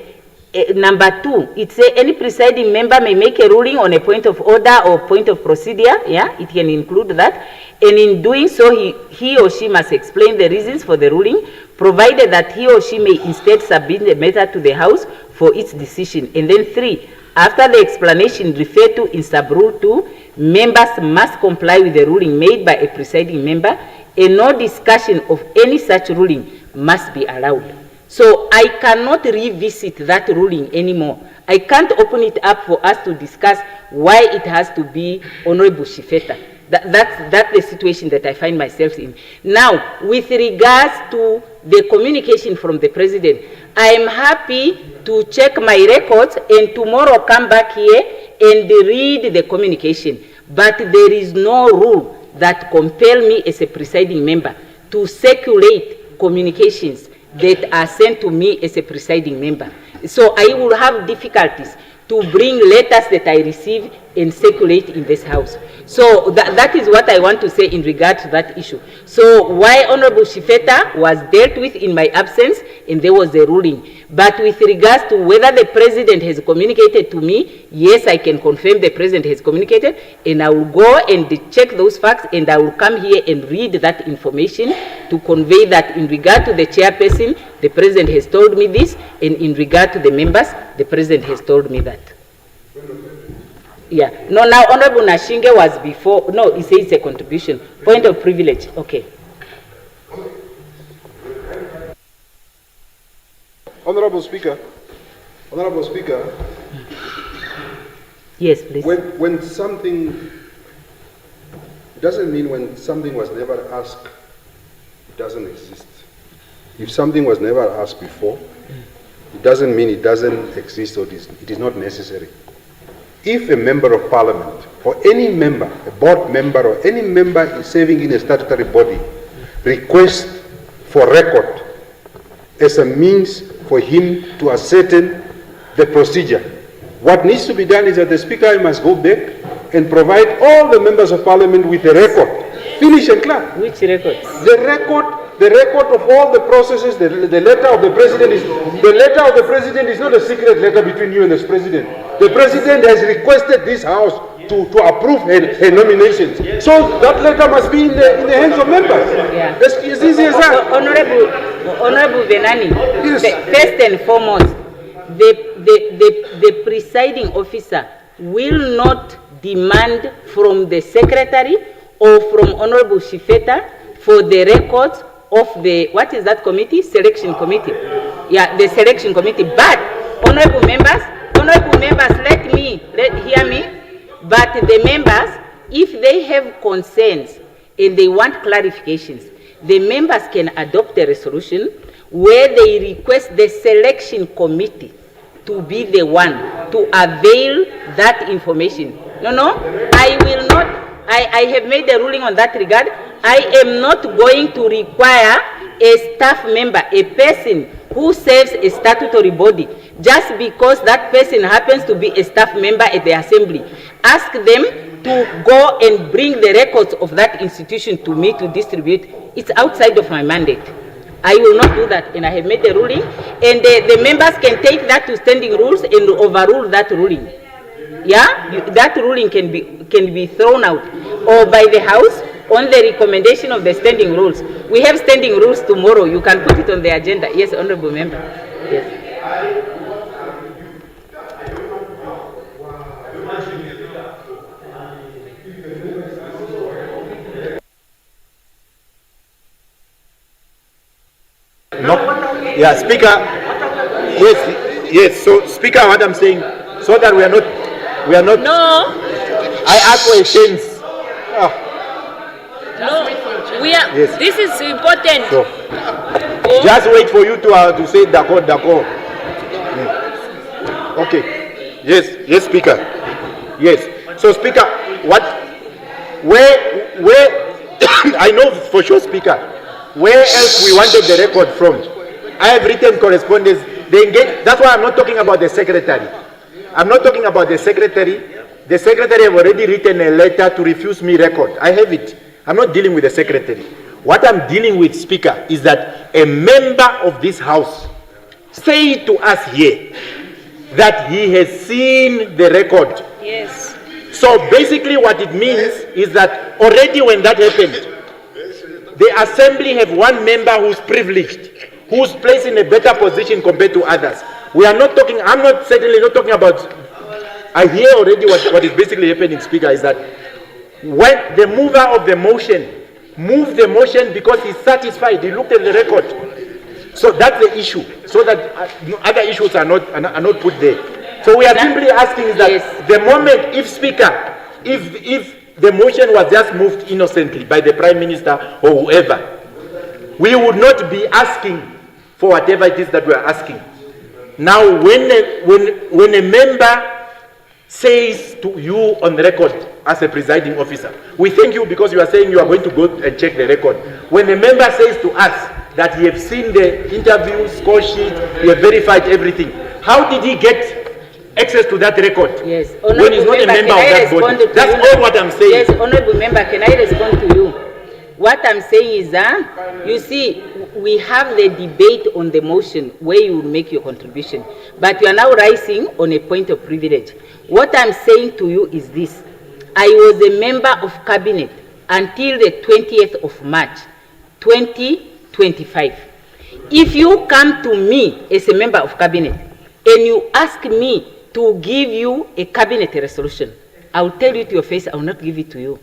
number 2, it says any presiding member may make a ruling on a point of order or point of procedure. Yeah, it can include that. And in doing so, he or she must explain the reasons for the ruling, provided that he or she may instead submit the matter to the House for its decision. And then 3, after the explanation referred to in sub-rule 2, members must comply with the ruling made by a presiding member, and no discussion of any such ruling must be allowed. So I cannot revisit that ruling anymore. I can't open it up for us to discuss why it has to be Honorable Shifeta. That's the situation that I find myself in. Now, with regards to the communication from the President, I am happy to check my records and tomorrow come back here and read the communication. But there is no rule that compels me as a presiding member to circulate communications that are sent to me as a presiding member. So I will have difficulties to bring letters that I receive and circulate in this House. So that is what I want to say in regard to that issue. So why Honorable Shifeta was dealt with in my absence, and there was a ruling. But with regards to whether the President has communicated to me, yes, I can confirm the President has communicated, and I will go and check those facts, and I will come here and read that information to convey that in regard to the chairperson, the President has told me this, and in regard to the members, the President has told me that. Yeah. No, now Honorable Nashinge was before. No, he says it's a contribution. Point of privilege. Okay. Honorable Speaker. Honorable Speaker. Yes, please. When something doesn't mean when something was never asked, it doesn't exist. If something was never asked before, it doesn't mean it doesn't exist or it is not necessary. If a member of parliament or any member, a board member or any member serving in a statutory body requests for record as a means for him to ascertain the procedure, what needs to be done is that the Speaker must go back and provide all the members of parliament with a record. Finish and clap. Which record? The record of all the processes. The letter of the President is not a secret letter between you and the President. The President has requested this House to approve her nominations. So that letter must be in the hands of members. Yeah. It's easy as that. Honorable Venani, first and foremost, the presiding officer will not demand from the Secretary or from Honorable Shifeta for the records of the, what is that committee? Selection committee. Yeah, the selection committee. But, honorable members, hear me. But the members, if they have concerns and they want clarifications, the members can adopt a resolution where they request the selection committee to be the one to avail that information. No, I will not. I have made a ruling on that regard. I am not going to require a staff member, a person who serves a statutory body, just because that person happens to be a staff member at the assembly. Ask them to go and bring the records of that institution to me to distribute. It's outside of my mandate. I will not do that, and I have made a ruling, and the members can take that to standing rules and overrule that ruling. Yeah, that ruling can be thrown out, or by the House on the recommendation of the standing rules. We have standing rules tomorrow. You can put it on the agenda. Yes, honourable member. Yes. No. Yeah, Speaker. Yes. So, Speaker, what I'm saying, so that we are not. No. I ask for a chance. No, we are. Yes. This is important. So, just wait for you to say d'accord. Okay. Yes, Speaker. Yes. So, Speaker, where I know for sure, Speaker, where else we wanted the record from? I have written correspondence. That's why I'm not talking about the secretary. I'm not talking about the secretary. The secretary have already written a letter to refuse me record. I have it. I'm not dealing with the secretary. What I'm dealing with, Speaker, is that a member of this House said to us here that he has seen the record. Yes. So basically what it means is that already when that happened, the assembly have one member who's privileged, who's placed in a better position compared to others. We are not talking, I'm not certainly not talking about, I hear already what is basically happening, Speaker, is that when the mover of the motion moved the motion because he's satisfied, he looked at the record. So that's the issue, so that other issues are not put there. So we are simply asking is that yes, the moment, if Speaker, if the motion was just moved innocently by the Prime Minister or whoever, we would not be asking for whatever it is that we are asking. Now, when a member says to you on the record as a presiding officer, we thank you because you are saying you are going to go and check the record. When a member says to us that he has seen the interview score sheet, he has verified everything, how did he get access to that record? Yes, when he's not a member of that body? That's all what I'm saying. Yes, honourable member, can I respond to you? What I'm saying is that, you see, we have the debate on the motion where you will make your contribution, but you are now rising on a point of privilege. What I'm saying to you is this. I was a member of cabinet until the 20th of March, 2025. If you come to me as a member of cabinet and you ask me to give you a cabinet resolution, I will tell you to your face, I will not give it to you.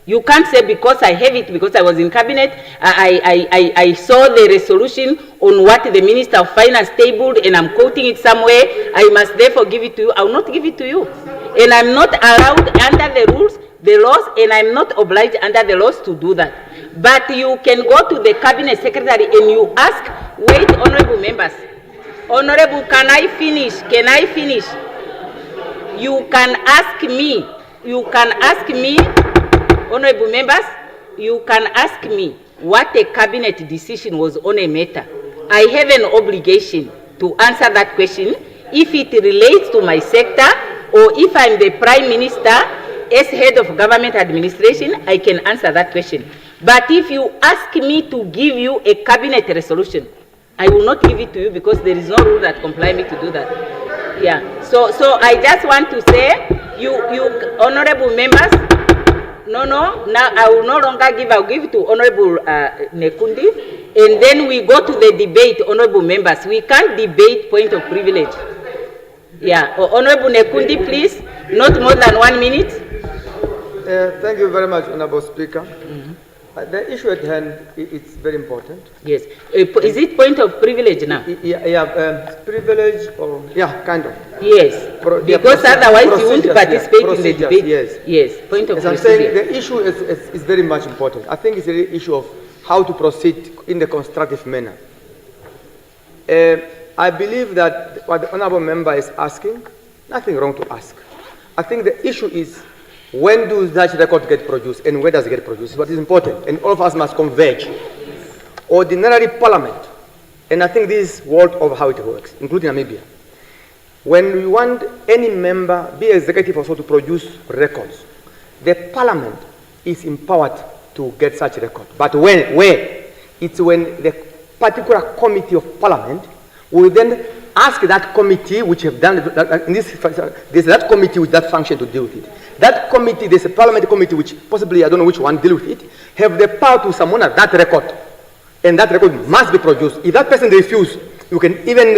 You can't say because I have it, because I was in cabinet, I saw the resolution on what the Minister of Finance tabled and I'm quoting it somewhere, I must therefore give it to you. I will not give it to you. And I'm not allowed under the rules, the laws, and I'm not obliged under the laws to do that. But you can go to the cabinet secretary and you ask, wait, honorable members, honorable, can I finish? Can I finish? You can ask me, honorable members, you can ask me what a cabinet decision was on a matter. I have an obligation to answer that question. If it relates to my sector, or if I'm the Prime Minister as head of government administration, I can answer that question. But if you ask me to give you a cabinet resolution, I will not give it to you because there is no rule that compels me to do that. Yeah. So I just want to say, you honorable members, no, now I will no longer give, I'll give it to Honorable Nekundi, and then we go to the debate, honorable members. We can't debate point of privilege. Yeah, Honorable Nekundi, please, not more than 1 minute. Thank you very much, Honorable Speaker. The issue at hand is very important. Yes. Is it point of privilege now? Privilege or, kind of. Yes. Because otherwise you won't participate in the debate. Yes. Point of As I'm saying, the issue is very much important. I think it's the issue of how to proceed in the constructive manner. I believe that what the honorable member is asking, nothing wrong to ask. I think the issue is when do such records get produced and where does it get produced? What is important, and all of us must converge. Ordinary parliament, and I think this is world of how it works, including Namibia. When we want any member, be executive also, to produce records, the parliament is empowered to get such record. But where? It's when the particular committee of parliament will then ask that committee which have done there's that committee with that function to deal with it. That committee, there's a parliament committee which possibly, I don't know which one, deal with it, have the power to summon that record. And that record must be produced. If that person refuses, you can even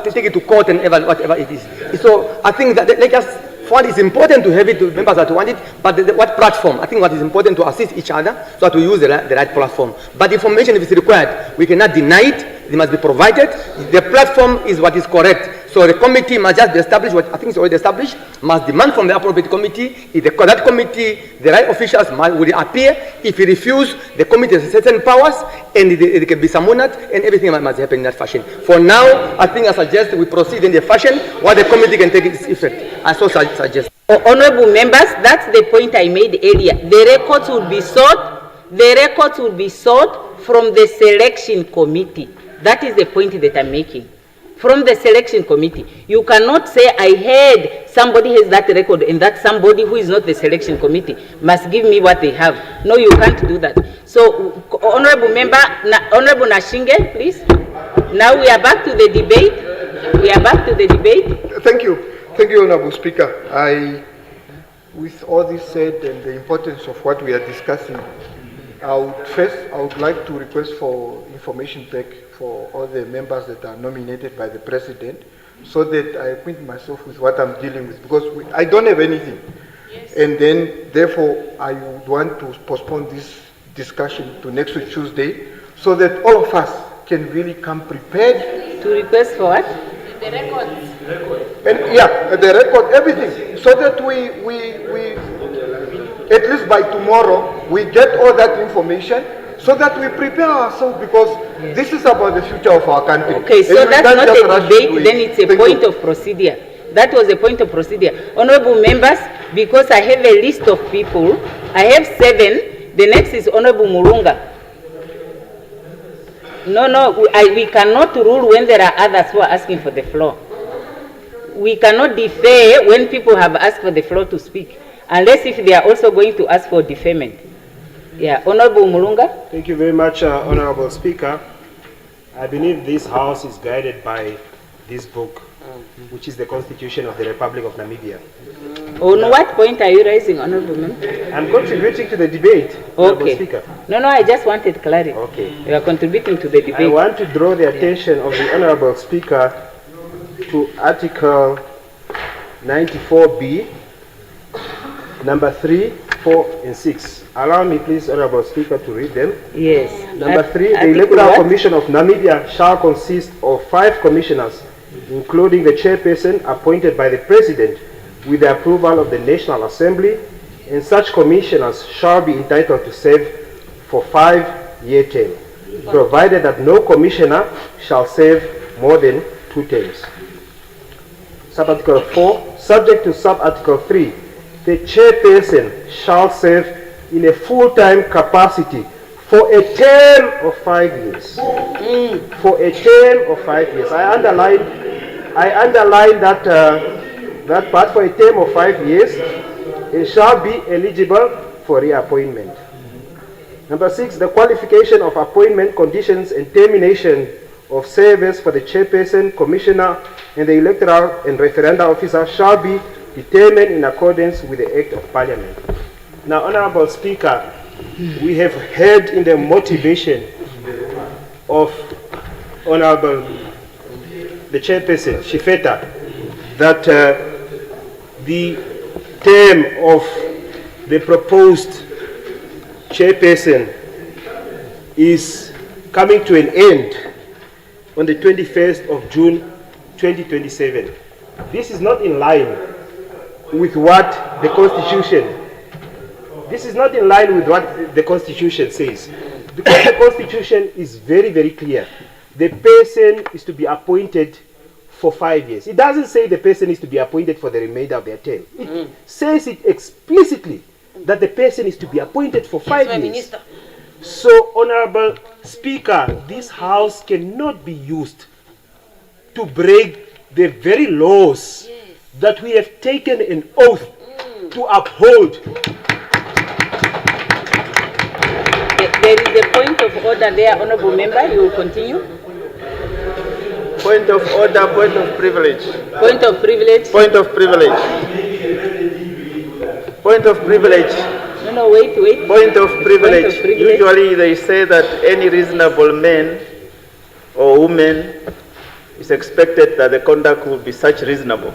take it to court and whatever it is. So I think that let us find it's important to have it to members that want it, but what platform? I think what is important to assist each other so that we use the right platform. But information, if it's required, we cannot deny it. It must be provided. The platform is what is correct. So the committee must just be established, what I think is already established, must demand from the appropriate committee. If that committee, the right officials will appear. If he refuses, the committee has certain powers, and it can be summoned, and everything must happen in that fashion. For now, I think I suggest we proceed in the fashion while the committee can take its effect. I so suggest. Honorable members, that's the point I made earlier. The records will be sought. The records will be sought from the selection committee. That is the point that I'm making. From the selection committee. You cannot say, I heard somebody has that record and that somebody who is not the selection committee must give me what they have. No, you can't do that. So, Honorable Member, Honorable Nashinge, please. Now we are back to the debate. We are back to the debate. Thank you. Thank you, Honorable Speaker. With all this said and the importance of what we are discussing, I would like to request for information pack for all the members that are nominated by the President, so that I acquaint myself with what I'm dealing with, because I don't have anything. Yes. And then, therefore, I would want to postpone this discussion to next week, Tuesday, so that all of us can really come prepared. To request for what? The records. And yeah, the record, everything, so that we at least by tomorrow, we get all that information, so that we prepare ourselves, because this is about the future of our country. Okay, so that's not a debate, then it's a point of procedure. That was a point of procedure. Honorable members, because I have a list of people, I have 7, the next is Honorable Murunga. No, we cannot rule when there are others who are asking for the floor. We cannot defer when people have asked for the floor to speak, unless if they are also going to ask for deferment. Yeah, Honorable Mulunga. Thank you very much, Honorable Speaker. I believe this House is guided by this book, which is the Constitution of the Republic of Namibia. On what point are you raising, Honorable Member? I'm contributing to the debate, Honorable Speaker. No, I just wanted clarity. Okay. You are contributing to the debate. I want to draw the attention of the Honorable Speaker to Article 94B, number 3, 4, and 6. Allow me, please, Honorable Speaker, to read them. Yes. Number 3, the Electoral Commission of Namibia shall consist of 5 commissioners, including the chairperson appointed by the President with the approval of the National Assembly, and such commissioners shall be entitled to serve for 5-year term, provided that no commissioner shall serve more than 2 terms. Sub-Article 4, subject to Sub-Article 3, the chairperson shall serve in a full-time capacity for a term of 5 years. For a term of 5 years. I underline that part. For a term of 5 years, it shall be eligible for reappointment. Number 6, the qualification of appointment conditions and termination of service for the chairperson, commissioner, and the electoral and referenda officer shall be determined in accordance with the Act of Parliament. Now, Honorable Speaker, we have heard in the motivation of Honorable the chairperson, Shifeta, that the term of the proposed chairperson is coming to an end on the 21st of June 2027. This is not in line with what the Constitution says. Because the Constitution is very, very clear. The person is to be appointed for 5 years. It doesn't say the person is to be appointed for the remainder of their term. It says it explicitly that the person is to be appointed for 5 years. Minister. So, Honorable Speaker, this House cannot be used to break the very laws that we have taken an oath to uphold. There is a point of order there, Honorable Member. You will continue. Point of order, point of privilege. Point of privilege. Point of privilege. Point of privilege. No, wait. Point of privilege. Usually they say that any reasonable man or woman is expected that the conduct will be such reasonable.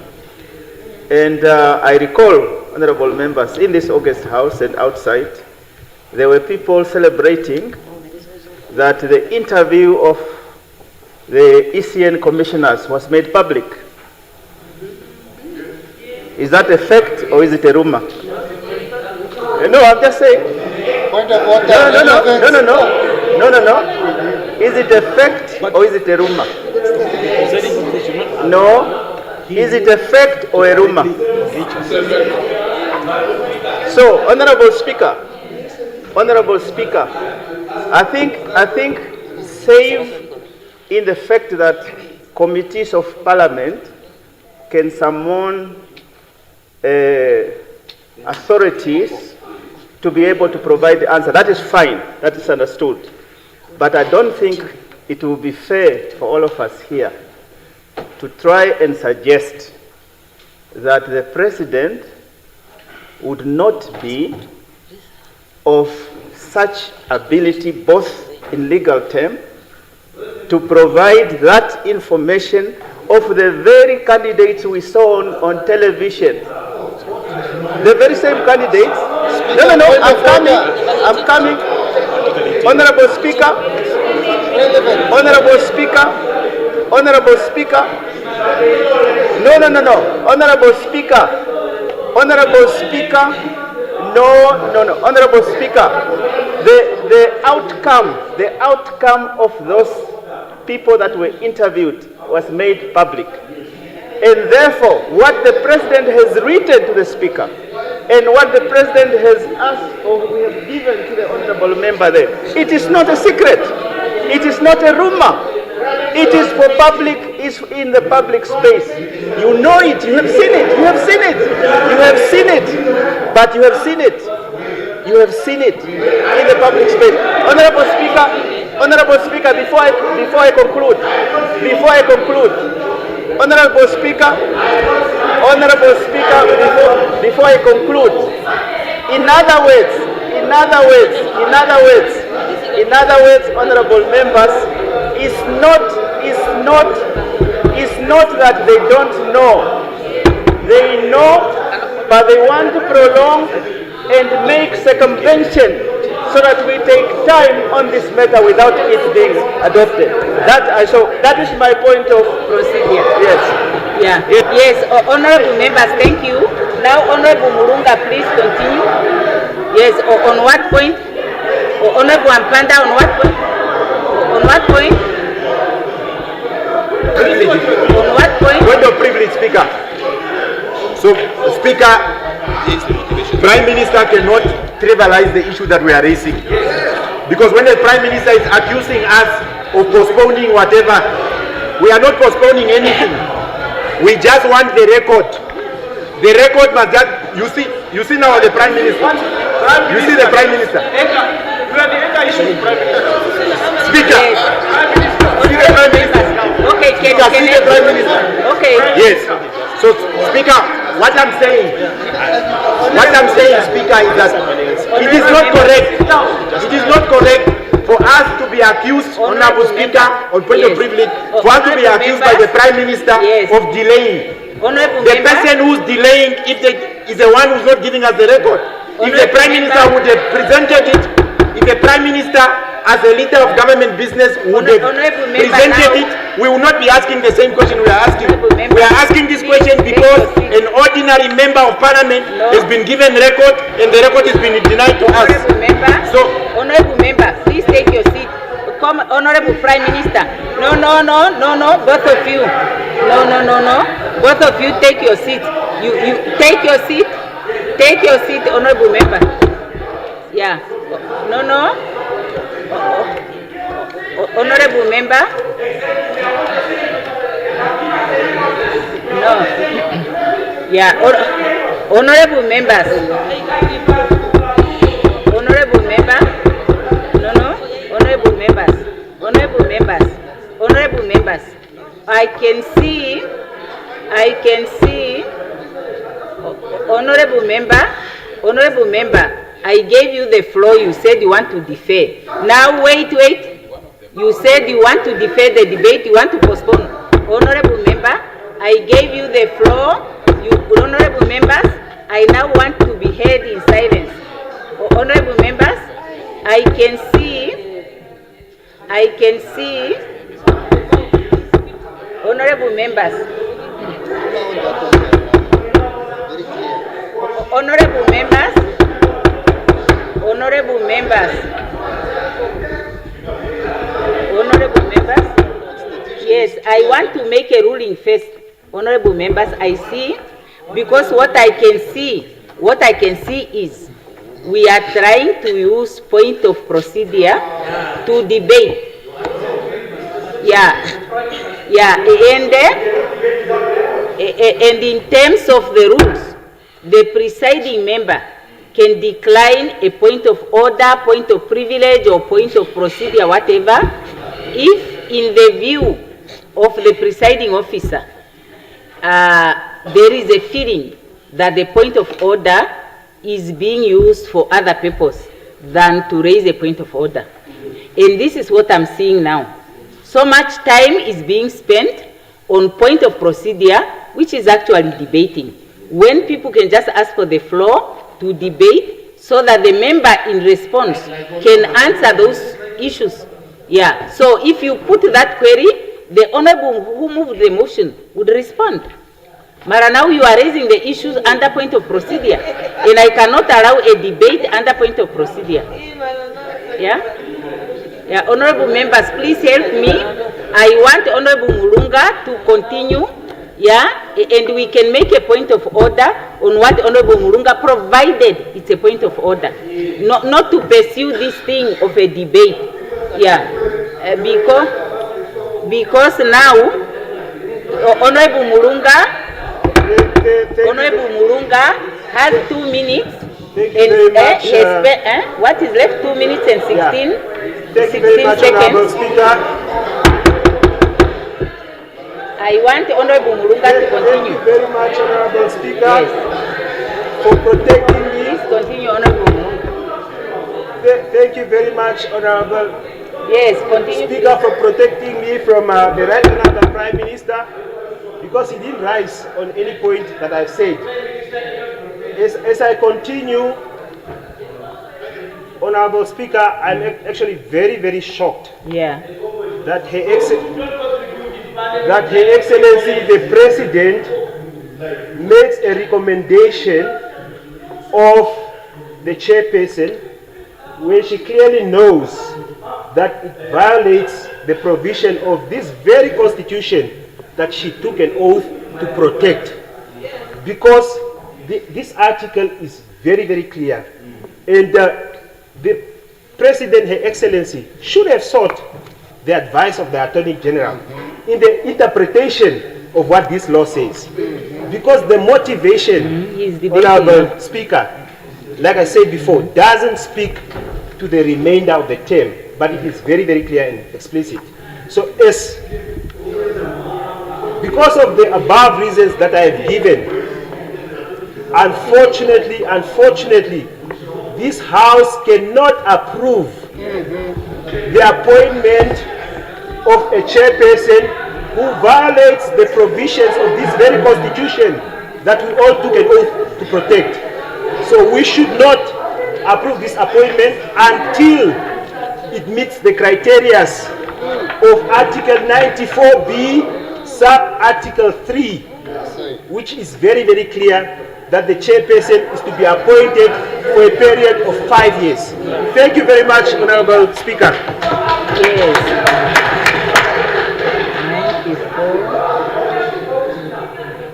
And I recall, honorable members, in this August House and outside, there were people celebrating that the interview of the ECN commissioners was made public. Is that a fact or is it a rumor? No, I'm just saying. Point of order. No. Is it a fact or is it a rumor? No. Is it a fact or a rumor? So, Honorable Speaker, I think save in the fact that committees of parliament can summon authorities to be able to provide the answer. That is fine, that is understood. But I don't think it will be fair for all of us here to try and suggest that the president would not be of such ability, both in legal term, to provide that information of the very candidates we saw on television. The very same candidates. No, I'm coming. Honorable Speaker. No. Honorable Speaker. Honorable Speaker, the outcome of those people that were interviewed was made public. And therefore, what the President has written to the Speaker and what the President has asked or we have given to the Honorable Member there, it is not a secret. It is not a rumor. It is for public, it's in the public space. You know it, you have seen it, but you have seen it in the public space. Honorable Speaker, before I conclude, Honorable Speaker, before I conclude, in other words, honorable members, it's not that they don't know. They know, but they want to prolong and make circumvention so that we take time on this matter without it being adopted. That is my point of procedure. Yes, honorable members, thank you. Now, Honorable Murunga, please continue. Yes, on what point? Honorable Ampanda, on what point? On what point? On what point? Point of privilege, Speaker. So, Speaker, Prime Minister cannot trivialize the issue that we are raising. Because when the Prime Minister is accusing us of postponing whatever, we are not postponing anything. We just want the record. The record must just, you see now the Prime Minister. You see the Prime Minister. Speaker. See the Prime Minister. Okay, see the Prime Minister. Okay. Yes. So, Speaker, what I'm saying, Speaker, is that it is not correct for us to be accused, Honorable Speaker, on point of privilege, for us to be accused by the Prime Minister of delaying. The person who's delaying is the one who's not giving us the record. If the Prime Minister would have presented it, if the Prime Minister as a leader of government business would have presented it, we will not be asking the same question we are asking. We are asking this question because an ordinary member of parliament has been given record and the record has been denied to us. Honorable member, please take your seat. Honorable Prime Minister. No, both of you. No. Both of you take your seat. You take your seat. Take your seat, honorable member. Yeah. No. Honorable member. No. Yeah. Honorable members. Honorable member. No. Honorable members. Honorable members. I can see. Honorable member, I gave you the floor. You said you want to defer. Now wait. You said you want to defer the debate. You want to postpone. Honorable member, I gave you the floor. Honorable members, I now want to be heard in silence. Honorable members, I can see. Honorable members. Honorable members, yes, I want to make a ruling first. Honorable members, I see, because what I can see is we are trying to use point of procedure to debate. And in terms of the rules, the presiding member can decline a point of order, point of privilege, or point of procedure, whatever, if in the view of the presiding officer, there is a feeling that the point of order is being used for other purpose than to raise a point of order. And this is what I'm seeing now. So much time is being spent on point of procedure, which is actually debating. When people can just ask for the floor to debate so that the member in response can answer those issues. Yeah, so if you put that query, the honorable who moved the motion would respond. Mara, now you are raising the issues under point of procedure, and I cannot allow a debate under point of procedure. Yeah, honorable members, please help me. I want Honorable Mulunga to continue. Yeah, and we can make a point of order on what Honorable Mulunga provided it's a point of order. Not to pursue this thing of a debate. Yeah, because now Honorable Mulunga has 2 minutes. And what is left? 2 minutes and 16 seconds. I want Honorable Mulunga to continue. Thank you very much, Honorable Speaker, for protecting me. Please continue, Honorable Mulunga. Thank you very much, Honorable continue, Speaker, for protecting me from the Right Honorable Prime Minister, because he didn't rise on any point that I've said. As I continue, Honorable Speaker, I'm actually very, very shocked that Her Excellency the President makes a recommendation of the chairperson when she clearly knows that it violates the provision of this very constitution that she took an oath to protect. Because this article is very, very clear. And the President, Her Excellency, should have sought the advice of the Attorney General in the interpretation of what this law says. Because the motivation, Honorable Speaker, like I said before, doesn't speak to the remainder of the term, but it is very, very clear and explicit. So because of the above reasons that I have given, unfortunately, this House cannot approve the appointment of a chairperson who violates the provisions of this very constitution that we all took an oath to protect. So we should not approve this appointment until it meets the criteria of Article 94B, sub-Article 3, which is very, very clear that the chairperson is to be appointed for a period of 5 years. Thank you very much, Honorable Speaker.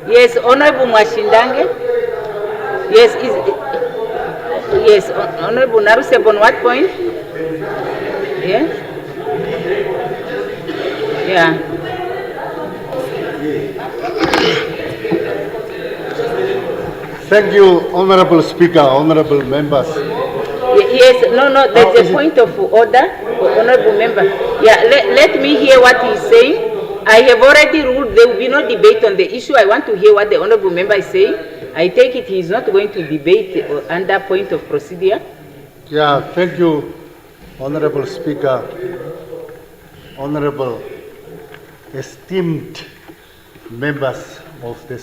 Yes, Honorable Mwashindange. Yes, yes, Honorable Naruseb, on what point? Yes? Yeah. Thank you, Honorable Speaker, honorable members. Yes, no, there's a point of order, Honorable Member. Yeah, let me hear what he's saying. I have already ruled there will be no debate on the issue. I want to hear what the Honorable Member is saying. I take it he is not going to debate under point of procedure. Yeah, thank you, Honorable Speaker, honorable esteemed members of the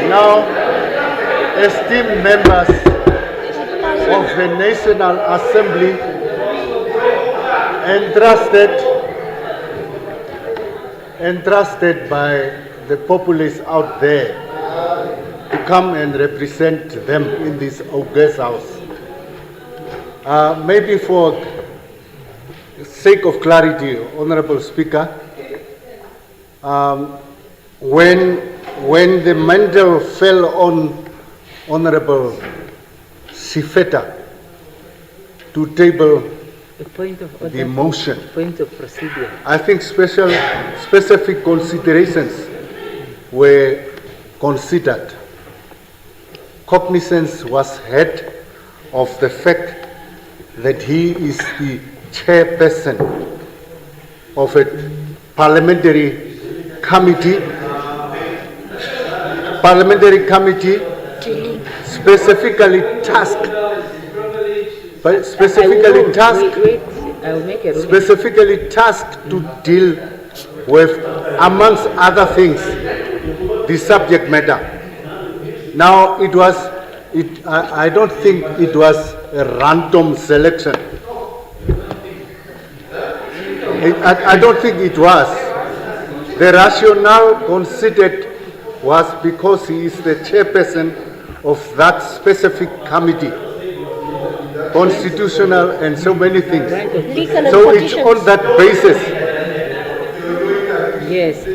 now esteemed members of the National Assembly, entrusted by the populace out there to come and represent them in this august house. Maybe for sake of clarity, Honorable Speaker, when the mantle fell on Honorable Sifeta to table the motion, point of procedure, I think specific considerations were considered. Cognizance was had of the fact that he is the chairperson of a parliamentary committee specifically tasked to deal with, amongst other things, the subject matter. Now, I don't think it was a random selection. I don't think it was. The rationale considered was because he is the chairperson of that specific committee, constitutional and so many things. So it's on that basis. Yes.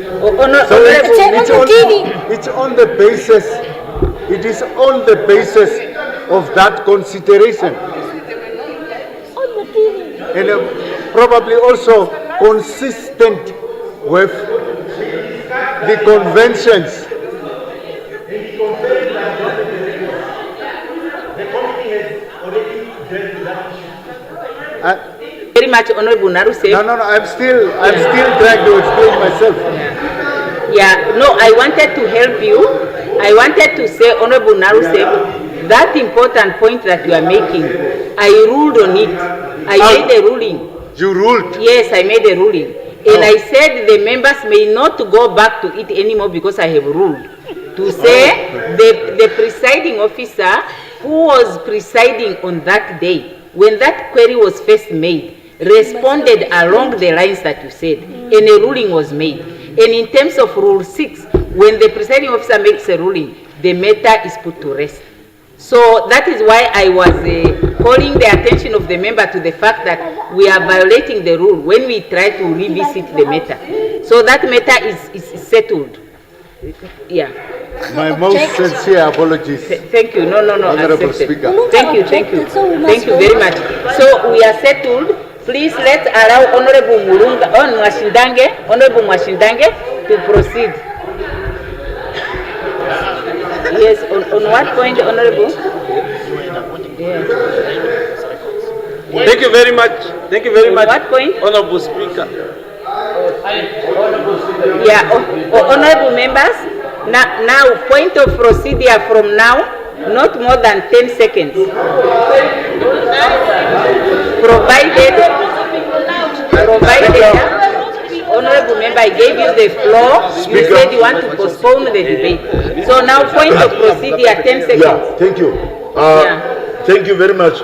It's on the basis. It is on the basis of that consideration, and probably also consistent with the conventions. Very much, Honorable Naruseb. No, I'm still trying to explain myself. Yeah, no, I wanted to help you. I wanted to say, Honorable Naruseb, that important point that you are making, I ruled on it. I made a ruling. You ruled? Yes, I made a ruling. And I said the members may not go back to it anymore because I have ruled. To say the presiding officer who was presiding on that day, when that query was first made, responded along the lines that you said, and a ruling was made. And in terms of Rule 6, when the presiding officer makes a ruling, the matter is put to rest. So that is why I was calling the attention of the member to the fact that we are violating the rule when we try to revisit the matter. So that matter is settled. Yeah. My most sincere apologies. Thank you. No. Honorable accepted. Speaker. Thank you. Thank you very much. So we are settled. Please let's allow Honorable Mwashindange to proceed. Yes, on what point, Honorable? Yes. Thank you very much. Thank you very much. What point? Honorable Speaker. Yeah, honorable members, now point of procedure from now, not more than 10 seconds. Provided, honorable member, I gave you the floor. Speaker. You said you want to postpone the debate. So now point of procedure, 10 seconds. Yeah, thank you. Thank you very much.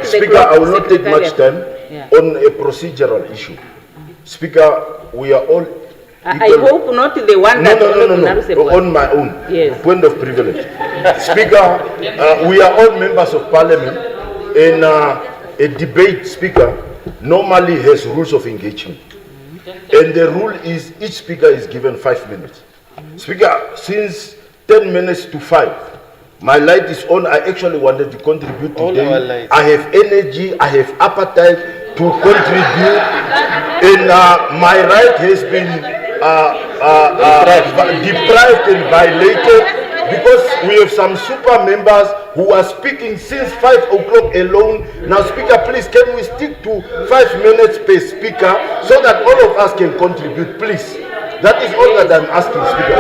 Speaker, I will not take much time on a procedural issue. Speaker, we are all I hope not the one that Honorable Naruse was. On my own. Yes. Point of privilege. Speaker, we are all members of parliament, and a debate, Speaker, normally has rules of engagement. And the rule is each speaker is given 5 minutes. Speaker, since 10 minutes to 5, my light is on. I actually wanted to contribute today. I have energy, I have appetite to contribute, and my right has been deprived and violated, because we have some super members who are speaking since 5 o'clock alone. Now, Speaker, please, can we stick to 5 minutes per speaker so that all of us can contribute, please? That is all that I'm asking, Speaker.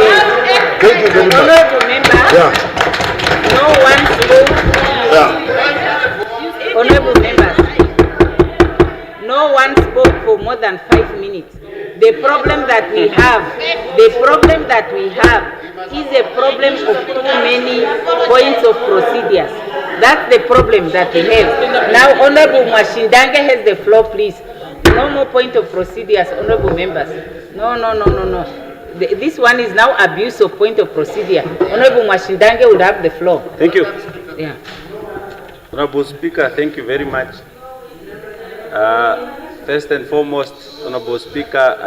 Thank you very much. Honorable member, no one spoke. Honorable members, no one spoke for more than 5 minutes. The problem that we have, is a problem of too many points of procedures. That's the problem that we have. Now, Honorable Mwashindange has the floor, please. No more point of procedures, honorable members. No. This one is now abuse of point of procedure. Honorable Mwashindange would have the floor. Thank you. Yeah. Honorable Speaker, thank you very much. First and foremost, Honorable Speaker,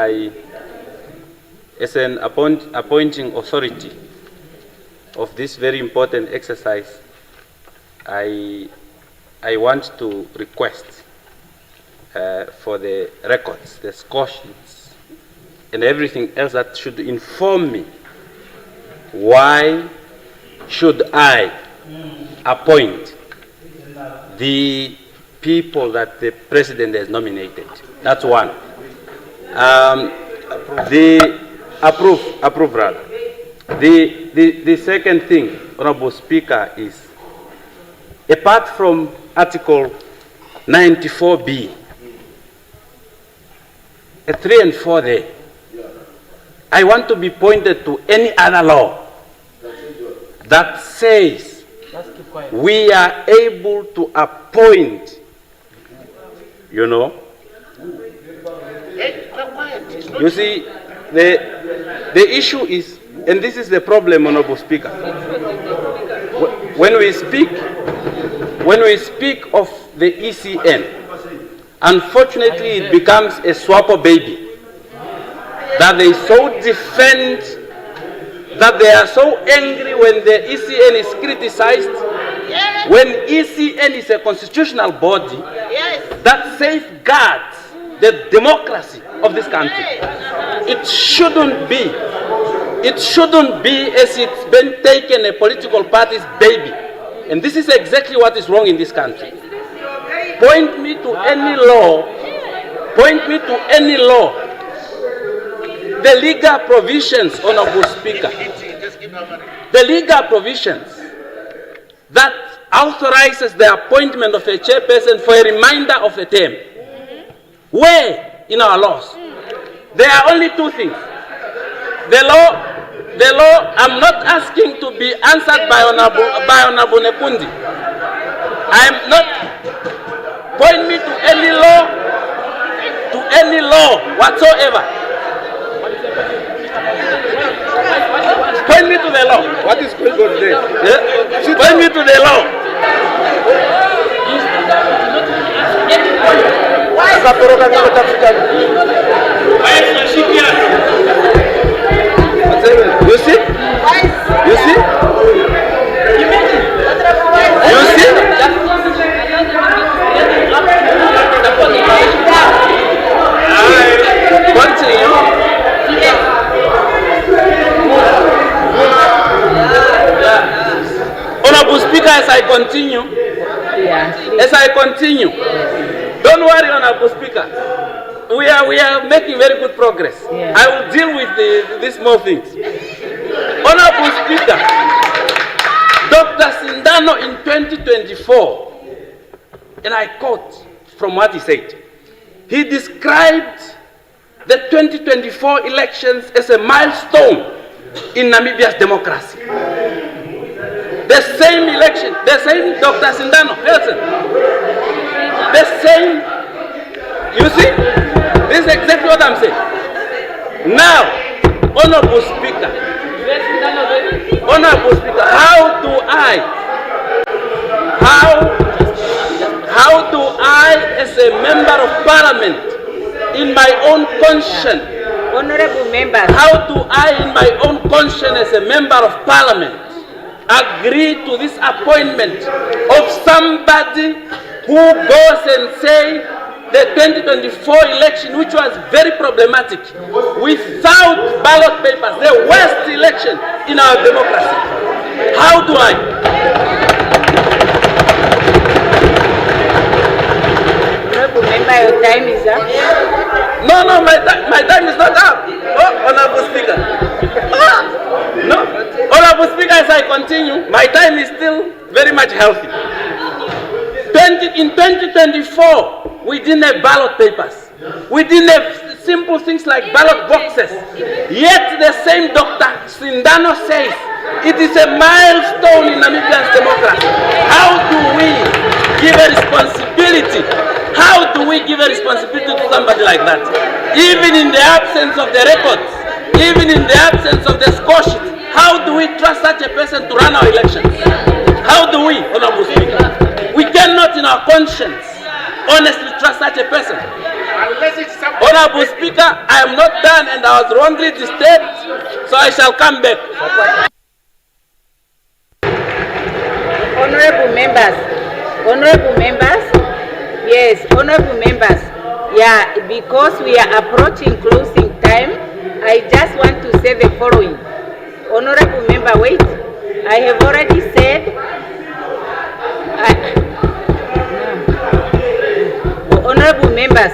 as an appointing authority of this very important exercise, I want to request for the records, the score sheets, and everything else that should inform me why should I appoint the people that the President has nominated. That's one. Approve rather. The second thing, Honorable Speaker, is apart from Article 94B, 3 and 4 there, I want to be pointed to any other law that says we are able to appoint, you know. You see, the issue is, and this is the problem, Honorable Speaker. When we speak of the ECN, unfortunately it becomes a swapper baby. That they so defend, that they are so angry when the ECN is criticized, when ECN is a constitutional body that safeguards the democracy of this country. It shouldn't be as it's been taken a political party's baby. And this is exactly what is wrong in this country. Point me to any law, the legal provisions, Honorable Speaker, the legal provisions that authorizes the appointment of a chairperson for a remainder of a term. Where in our laws? There are only two things. The law, I'm not asking to be answered by Honorable Nekundi. I'm not, point me to any law whatsoever. Point me to the law. What is going on there? Yeah? Point me to the law. You see? You see? You see? Continue. Honorable Speaker, as I continue, don't worry, Honorable Speaker. We are making very good progress. I will deal with these small things. Honorable Speaker, Dr. Sindano in 2024, and I quote from what he said, he described the 2024 elections as a milestone in Namibia's democracy. The same election, the same Dr. Sindano, listen, the same, you see, this is exactly what I'm saying. Now, Honorable Speaker, Honorable Speaker, how do I, as a member of parliament, in my own conscience, Honorable members, how do I, in my own conscience as a member of parliament, agree to this appointment of somebody who goes and say the 2024 election, which was very problematic, without ballot papers, the worst election in our democracy? How do I? Honorable member, your time is up. No, my time is not up. Oh, Honorable Speaker. No, Honorable Speaker, as I continue, my time is still very much healthy. In 2024, we didn't have ballot papers. We didn't have simple things like ballot boxes. Yet the same Dr. Sindano says it is a milestone in Namibia's democracy. How do we give a responsibility? How do we give a responsibility to somebody like that? Even in the absence of the records, even in the absence of the score sheet, how do we trust such a person to run our elections? How do we, Honorable Speaker? We cannot in our conscience honestly trust such a person. Honorable Speaker, I am not done and I was wrongly disturbed, so I shall come back. Honorable members, yes, honorable members, yeah, because we are approaching closing time, I just want to say the following. Honorable member, wait, I have already said, honorable members,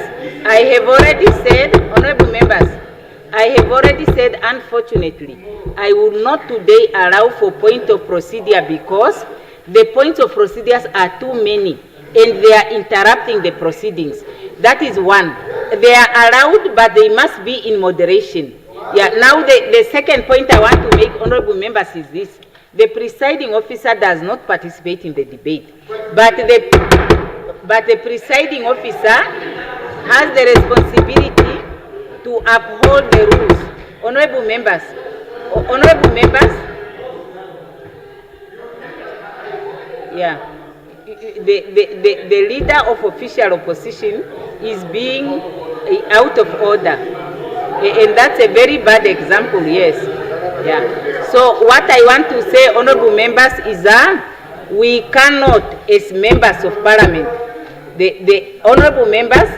I have already said, unfortunately, I will not today allow for point of procedure because the points of procedures are too many and they are interrupting the proceedings. That is one. They are allowed, but they must be in moderation. Yeah. Now the second point I want to make, honorable members, is this. The presiding officer does not participate in the debate, but the presiding officer has the responsibility to uphold the rules. Honorable members, yeah, the leader of official opposition is being out of order, and that's a very bad example. Yes, yeah. So what I want to say, honorable members, is that we cannot, as members of parliament, the honorable members,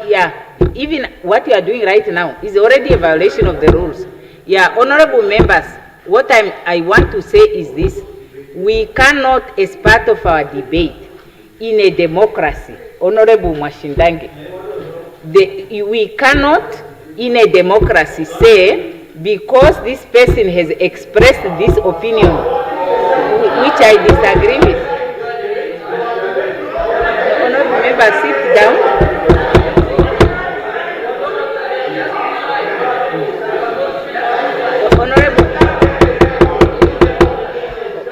yeah, even what you are doing right now is already a violation of the rules. Yeah, honorable members, what I want to say is this. We cannot, as part of our debate in a democracy, Honorable Mwashindange, we cannot in a democracy say, because this person has expressed this opinion, which I disagree with. Honorable member, sit down.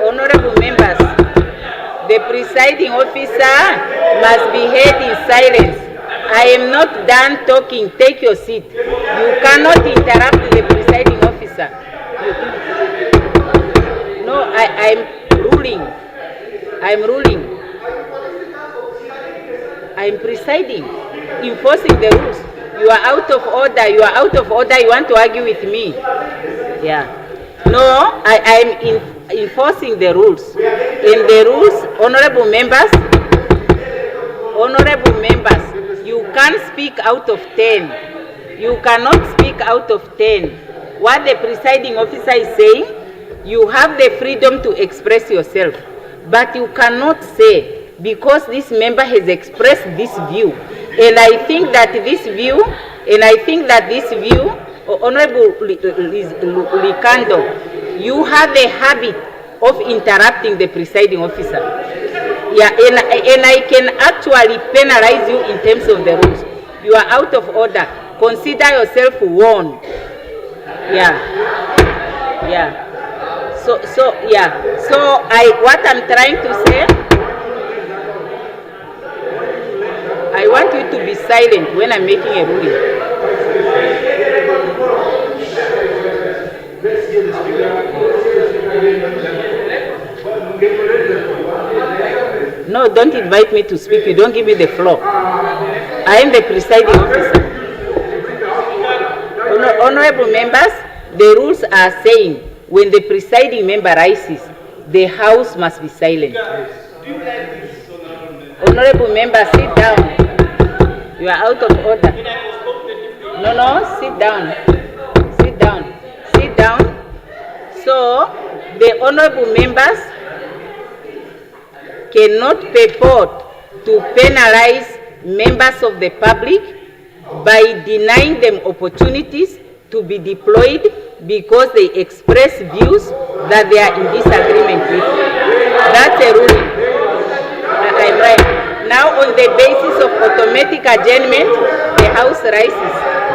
Honorable members, the presiding officer must be heard in silence. I am not done talking. Take your seat. You cannot interrupt the presiding officer. No, I'm ruling. I'm ruling. I'm presiding, enforcing the rules. You are out of order. You are out of order. You want to argue with me? Yeah. No, I'm enforcing the rules. In the rules, honorable members, you can't speak out of 10. You cannot speak out of 10. What the presiding officer is saying, you have the freedom to express yourself, but you cannot say, because this member has expressed this view, and I think that this view, Honorable Likando, you have a habit of interrupting the presiding officer. Yeah, and I can actually penalize you in terms of the rules. You are out of order. Consider yourself warned. Yeah. Yeah. So what I'm trying to say, I want you to be silent when I'm making a ruling. No, don't invite me to speak. You don't give me the floor. I am the presiding officer. Honorable members, the rules are saying when the presiding member rises, the house must be silent. Honorable member, sit down. You are out of order. No, sit down. Sit down. Sit down. So, the honorable members cannot purport to penalize members of the public by denying them opportunities to be deployed because they express views that they are in disagreement with. That's a ruling. I'm right. Now, on the basis of automatic adjournment, the House rises.